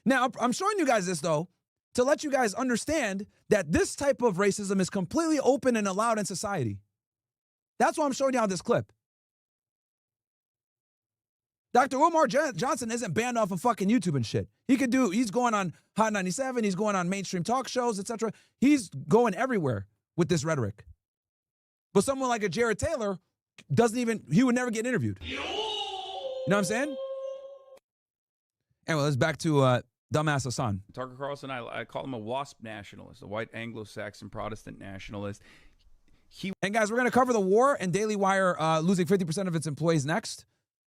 Now, I'm showing you guys this, though, to let you guys understand that this type of racism is completely open and allowed in society. That's why I'm showing you on this clip. Dr.Umar Johnson isn't banned off of fucking YouTube and shit. He's going on Hot 97, he's going on mainstream talk shows, etc. He's going everywhere with this rhetoric. But someone like a Jared Taylor he would never get interviewed. You know what I'm saying? Anyway, let's back to dumbass Hasan. Tucker Carlson, I call him a WASP nationalist, a white Anglo-Saxon Protestant nationalist. And guys, we're going to cover the war and Daily Wire losing 50% of its employees next.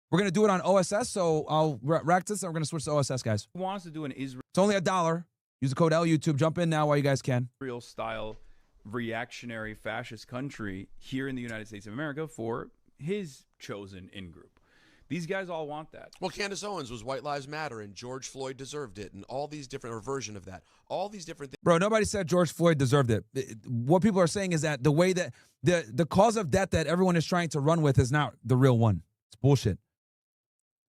We're going to do it on OSS, so I'll rack this, and we're going to switch to OSS, guys. He wants to do an Israel. It's only $1. Use the code LYouTube. Jump in now while you guys can. Israel-style reactionary fascist country here in the United States of America for his chosen in-group. These guys all want that. Well, Candace Owens was White Lives Matter, and George Floyd deserved it, and all these different, or version of that, all these different things. Bro, nobody said George Floyd deserved it. What people are saying is that the way that the cause of death that everyone is trying to run with is not the real one. It's bullshit.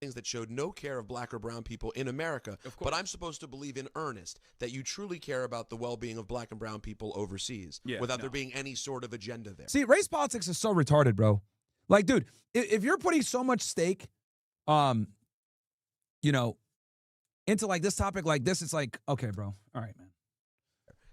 Things that showed no care of black or brown people in America, but I'm supposed to believe in earnest that you truly care about the well-being of black and brown people overseas, without there being any sort of agenda there. See, race politics is so retarded, bro. Like, dude, if you're putting so much stake, you know, into like this topic like this, it's like, okay, bro, all right, man.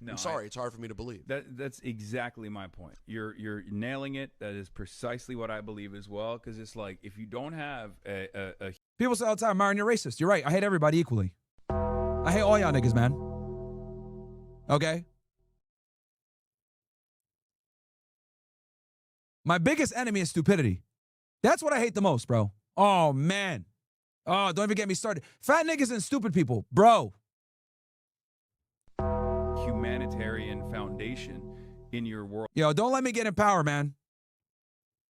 No, I'm sorry, it's hard for me to believe. That's exactly my point. You're nailing it. That is precisely what I believe as well. Because it's like, if you don't have a people say all the time, Myron, you're racist. You're right. I hate everybody equally. I hate all y'all niggas, man. Okay? My biggest enemy is stupidity. That's what I hate the most, bro. Oh, man. Oh, don't even get me started. Fat niggas and stupid people. Bro. humanitarian foundation in your world. Yo, don't let me get in power, man.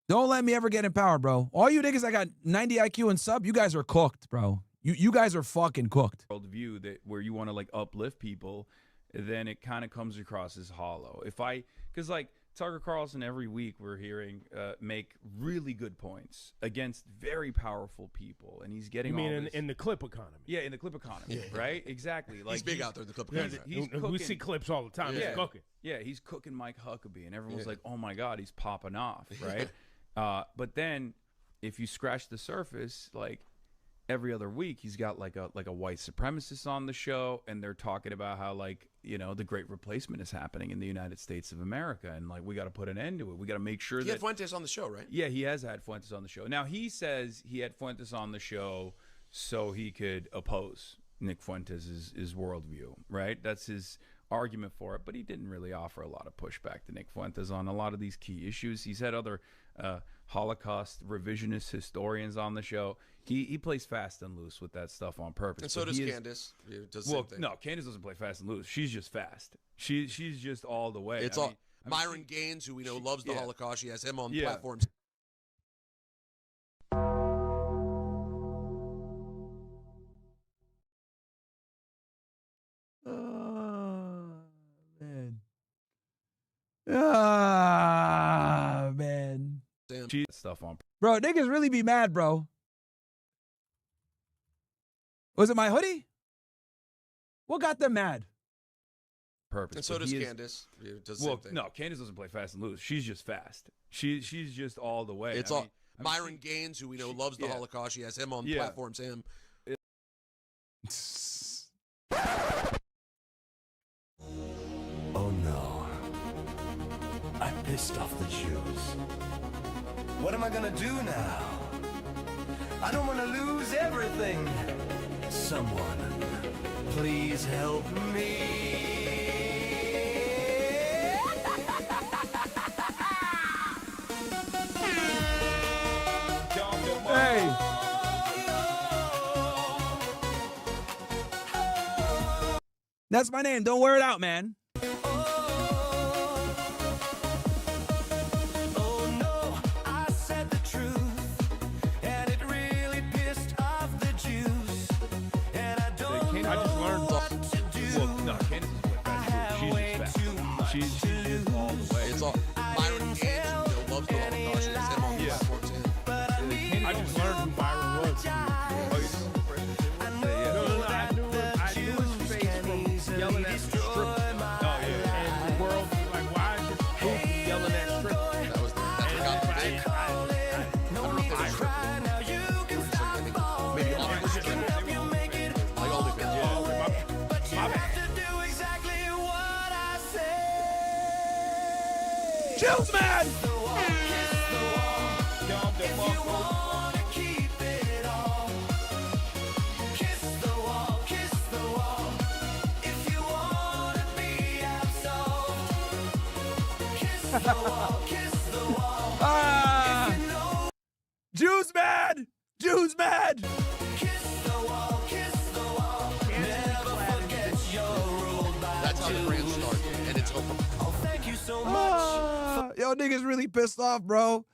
Don't let me ever get in power, bro. All you niggas that got 90 IQ and sub, you guys are cooked, bro. You guys are fucking cooked. Worldview that where you want to like uplift people, then it kind of comes across as hollow. Because like Tucker Carlson every week we're hearing make really good points against very powerful people, and he's getting. You mean all this, in the clip economy? Yeah, in the clip economy, right? Exactly. Like he's big out there in the clip economy. He's we see clips all the time. Yeah, he's cooking. Yeah, he's cooking Mike Huckabee, and everyone's like, "Oh my God, he's popping off!" Right? But then, if you scratch the surface, like every other week, he's got like a white supremacist on the show, and they're talking about how like the Great Replacement is happening in the United States of America, and like we got to put an end to it. We got to make sure that he had Fuentes on the show, right? Yeah, he has had Fuentes on the show. Now he says he had Fuentes on the show so he could oppose Nick Fuentes' worldview, right? That's his argument for it, but he didn't really offer a lot of pushback to Nick Fuentes on a lot of these key issues. He's had other Holocaust revisionist historians on the show. He plays fast and loose with that stuff on purpose. And so does Candace. Does the well, same thing. no, Candace doesn't play fast and loose. She's just fast. She's just all the way. It's Myron Gaines, who we know loves the Holocaust. She has him on platforms. Man. Stuff on. Bro, niggas really be mad, bro. Was it my hoodie? What got them mad? Purpose. And so does Candace. Does the well, same thing. no, Candace doesn't play fast and loose. She's just fast. She's just all the way. It's Myron Gaines, who we know loves the Holocaust. She has him on platforms. Him. Oh no. I pissed off the Jews. What am I gonna do now? I don't want to lose everything. Someone, please help me. Hey. That's my name. Don't wear it out, man. Oh no, I said the truth, and it really pissed off the Jews. And I don't know what to do. Well, no, Candace is way fast. She's just fast. She's just all the way. It's all Myron Gaines, who loves the Holocaust. He has him on the platform too. I just learned who Myron was. Oh, you know who Freshman Fit was? No, I knew his face from yelling at strippers. Oh, yeah. And the world was like, why is this goofy yelling at strippers? That was that's what got the big. I don't know if they were strippers. Maybe all was strippers. Like all the fans. My bad. Chills, man. Jews mad! Jews mad! That's how the brand started, and it's open. Thank you so much. Yo, niggas really pissed off, bro.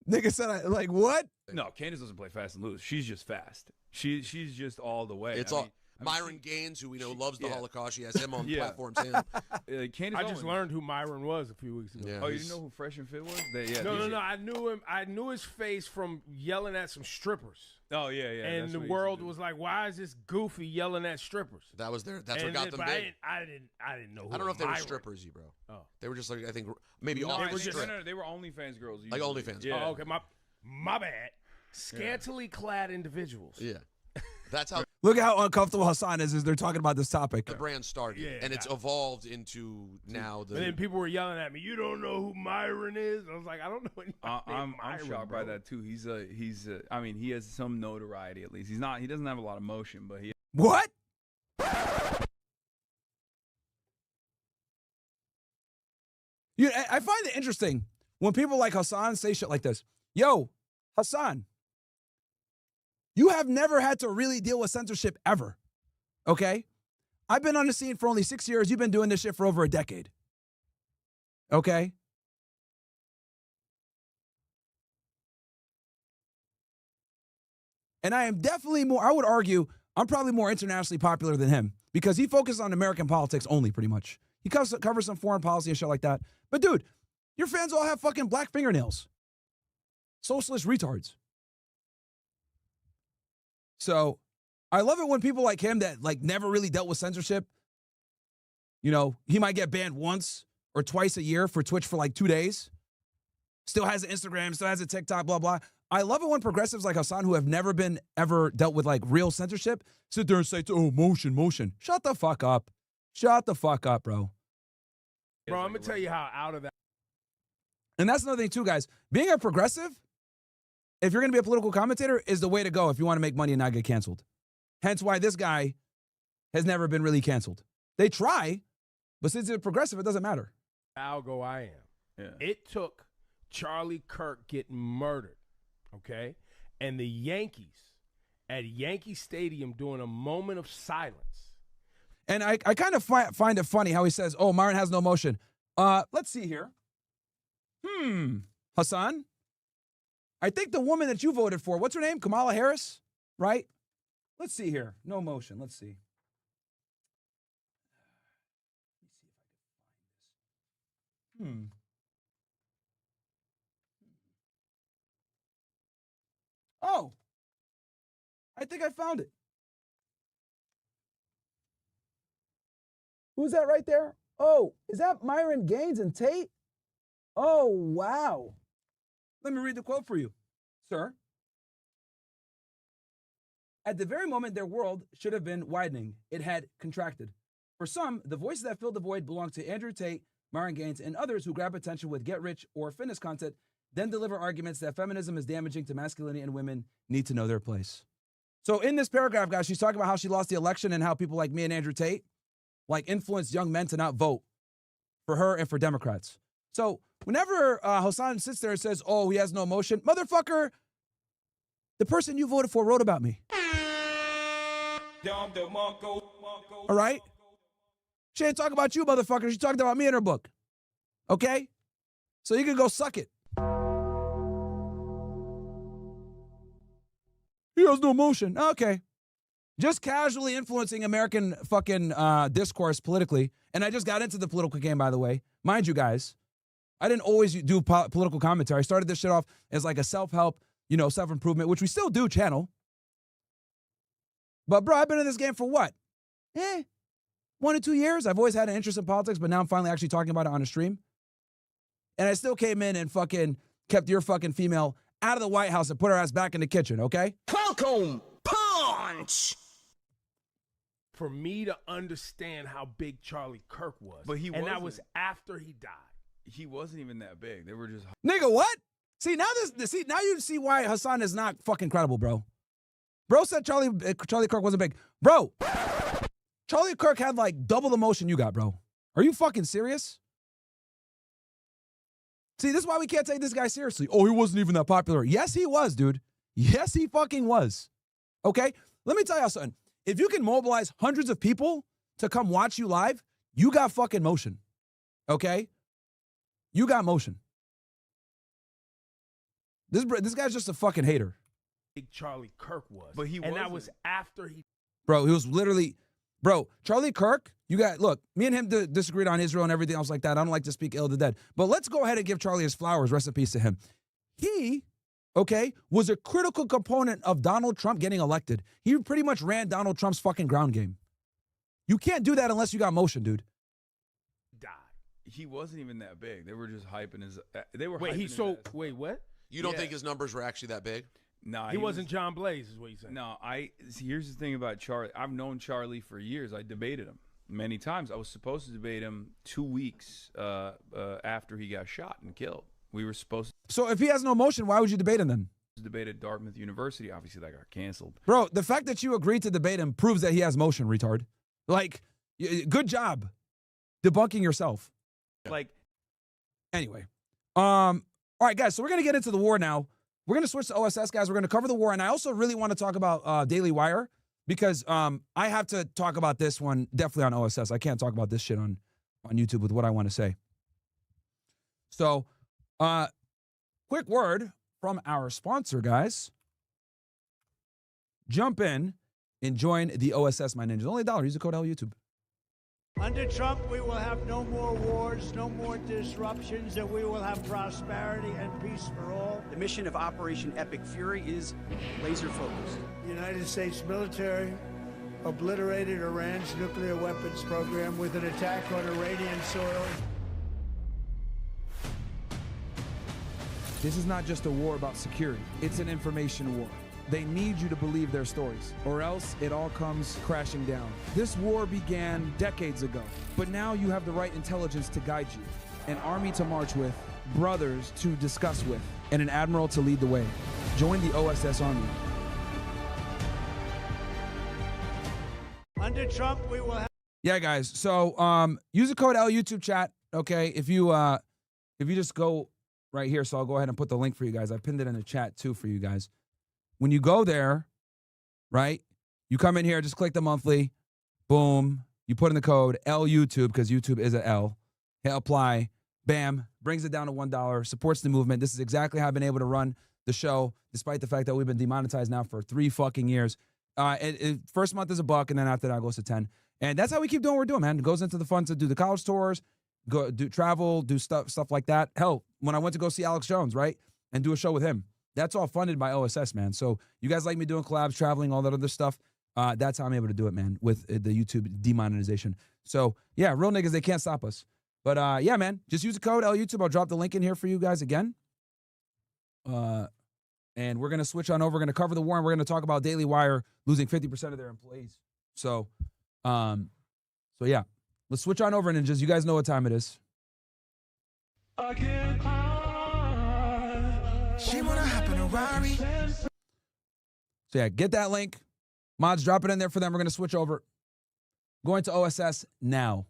Nigga said, like, what? No, Candace doesn't play fast and loose. She's just fast. She's just all the way. It's all Myron Gaines, who we know loves the Holocaust. She has him on the platform too. I just learned who Myron was a few weeks ago. Yeah, oh, you didn't know who Fresh and Fit was? No. I knew him. I knew his face from yelling at some strippers. Oh, yeah. And the world was like, why is this goofy yelling at strippers? That was that's what got them big. I didn't know who I don't know if they were Myron. strippers, bro. Oh. They were just like, I think, maybe No, all they were just they were OnlyFans girls. Like usually. OnlyFans. Yeah. Oh, okay. My bad. Scantily clad individuals. Yeah. That's how Look at how uncomfortable Hasan is as they're talking about this topic. the brand started, and it's evolved into now the. And then people were yelling at me, "You don't know who Myron is?" I was like, "I don't know." I'm Myron, shocked by that too. He's I mean, he has some notoriety at least. He doesn't have a lot of motion, but he. What? I find it interesting when people like Hasan say shit like this. Yo, Hasan, you have never had to really deal with censorship ever, okay? I've been on the scene for only 6 years. You've been doing this shit for over a decade, okay? And I am definitely more, I would argue, I'm probably more internationally popular than him because he focuses on American politics only, pretty much. He covers some foreign policy and shit like that. But dude, your fans all have fucking black fingernails. Socialist retards. So I love it when people like him that like never really dealt with censorship, you know, he might get banned once or twice a year for Twitch for like 2 days. Still has an Instagram, still has a TikTok, blah, blah. I love it when progressives like Hasan, who have never been ever dealt with like real censorship, sit there and say, oh, motion. Shut the fuck up. Shut the fuck up, bro. Bro, I'm going to tell you how out of that. And that's another thing too, guys. Being a progressive, if you're going to be a political commentator, is the way to go if you want to make money and not get canceled. Hence why this guy has never been really canceled. They try, but since it's progressive, it doesn't matter. Algo I am. Yeah. It took Charlie Kirk getting murdered, okay? And the Yankees at Yankee Stadium doing a moment of silence. And I kind of find it funny how he says, oh, Myron has no motion. Let's see here. Hasan? I think the woman that you voted for, what's her name? Kamala Harris, right? Let's see here. No motion. Let's see. Oh, I think I found it. Who's that right there? Oh, is that Myron Gaines and Tate? Oh, wow. Let me read the quote for you, sir. At the very moment their world should have been widening, it had contracted. For some, the voices that filled the void belonged to Andrew Tate, Myron Gaines, and others who grab attention with get-rich or fitness content, then deliver arguments that feminism is damaging to masculinity and women need to know their place. So in this paragraph, guys, she's talking about how she lost the election and how people like me and Andrew Tate like influenced young men to not vote for her and for Democrats. So whenever Hasan sits there and says, oh, he has no emotion, motherfucker, the person you voted for wrote about me. All right? She ain't talking about you, motherfucker. She talked about me in her book. Okay? So you can go suck it. He has no emotion. Okay. Just casually influencing American fucking discourse politically. And I just got into the political game, by the way. Mind you guys, I didn't always do political commentary. I started this shit off as like a self-help, self-improvement, which we still do channel. But bro, I've been in this game for what? 1 or 2 years. I've always had an interest in politics, but now I'm finally actually talking about it on a stream. And I still came in and fucking kept your fucking female out of the White House and put her ass back in the kitchen, okay? Welcome, punch! For me to understand how big Charlie Kirk was. But and that was after he died. He wasn't even that big. They were just Nigga, what? See, now you see why Hasan is not fucking credible, bro. Bro said Charlie Kirk wasn't big. Bro, Charlie Kirk had like double the motion you got, bro. Are you fucking serious? See, this is why we can't take this guy seriously. Oh, he wasn't even that popular. Yes, he was, dude. Yes, he fucking was. Okay? Let me tell y'all something. If you can mobilize hundreds of people to come watch you live, you got fucking motion. Okay? You got motion. This guy's just a fucking hater. Big Charlie Kirk was. But he and that was after he. Bro, he was literally, Charlie Kirk, look, me and him disagreed on Israel and everything else like that. I don't like to speak ill of the dead. But let's go ahead and give Charlie his flowers. Rest in peace to him. He, was a critical component of Donald Trump getting elected. He pretty much ran Donald Trump's fucking ground game. You can't do that unless you got motion, dude. He wasn't even that big. They were just hyping his. Wait, what? You don't think his numbers were actually that big? No, he wasn't John Blaze, is what you said. No, here's the thing about Charlie. I've known Charlie for years. I debated him many times. I was supposed to debate him 2 weeks after he got shot and killed. We were supposed to. So if he has no motion, why would you debate him then? Debate at Dartmouth University. Obviously, that got canceled. Bro, the fact that you agreed to debate him proves that he has motion, retard. Like, good job debunking yourself. Anyway. All right, guys, so we're going to get into the war now. We're going to switch to OSS, guys. We're going to cover the war. And I also really want to talk about Daily Wire because I have to talk about this one definitely on OSS. I can't talk about this shit on YouTube with what I want to say. So, quick word from our sponsor, guys. Jump in and join the OSS, my ninjas. Only $1. Use the code LYouTube. Under Trump, we will have no more wars, no more disruptions, and we will have prosperity and peace for all. The mission of Operation Epic Fury is laser focused. The United States military obliterated Iran's nuclear weapons program with an attack on Iranian soil. This is not just a war about security. It's an information war. They need you to believe their stories, or else it all comes crashing down. This war began decades ago, but now you have the right intelligence to guide you, an army to march with, brothers to discuss with, and an admiral to lead the way. Join the OSS Army. Under Trump, we will have... Yeah, guys. So use the code LYouTube chat, okay? If you just go right here, so I'll go ahead and put the link for you guys. I pinned it in the chat too for you guys. When you go there, right, you come in here, just click the monthly, boom, you put in the code LYouTube, because YouTube is an L, hit apply, bam, brings it down to $1, supports the movement. This is exactly how I've been able to run the show, despite the fact that we've been demonetized now for 3 fucking years. First month is $1, and then after that it goes to 10. And that's how we keep doing what we're doing, man. It goes into the fund to do the college tours, go do travel, do stuff like that. Hell, when I went to go see Alex Jones, right, and do a show with him, that's all funded by OSS, man. So you guys like me doing collabs, traveling, all that other stuff. That's how I'm able to do it, man, with the YouTube demonetization. So, yeah, real niggas, they can't stop us. But, yeah, man, just use the code LYouTube. I'll drop the link in here for you guys again. And we're going to switch on over. We're going to cover the war, and we're going to talk about Daily Wire losing 50% of their employees. So, yeah, let's switch on over, ninjas. You guys know what time it is. She wanna hop in a Rari. So yeah, get that link. Mods, drop it in there for them. We're going to switch over. Going to OSS now.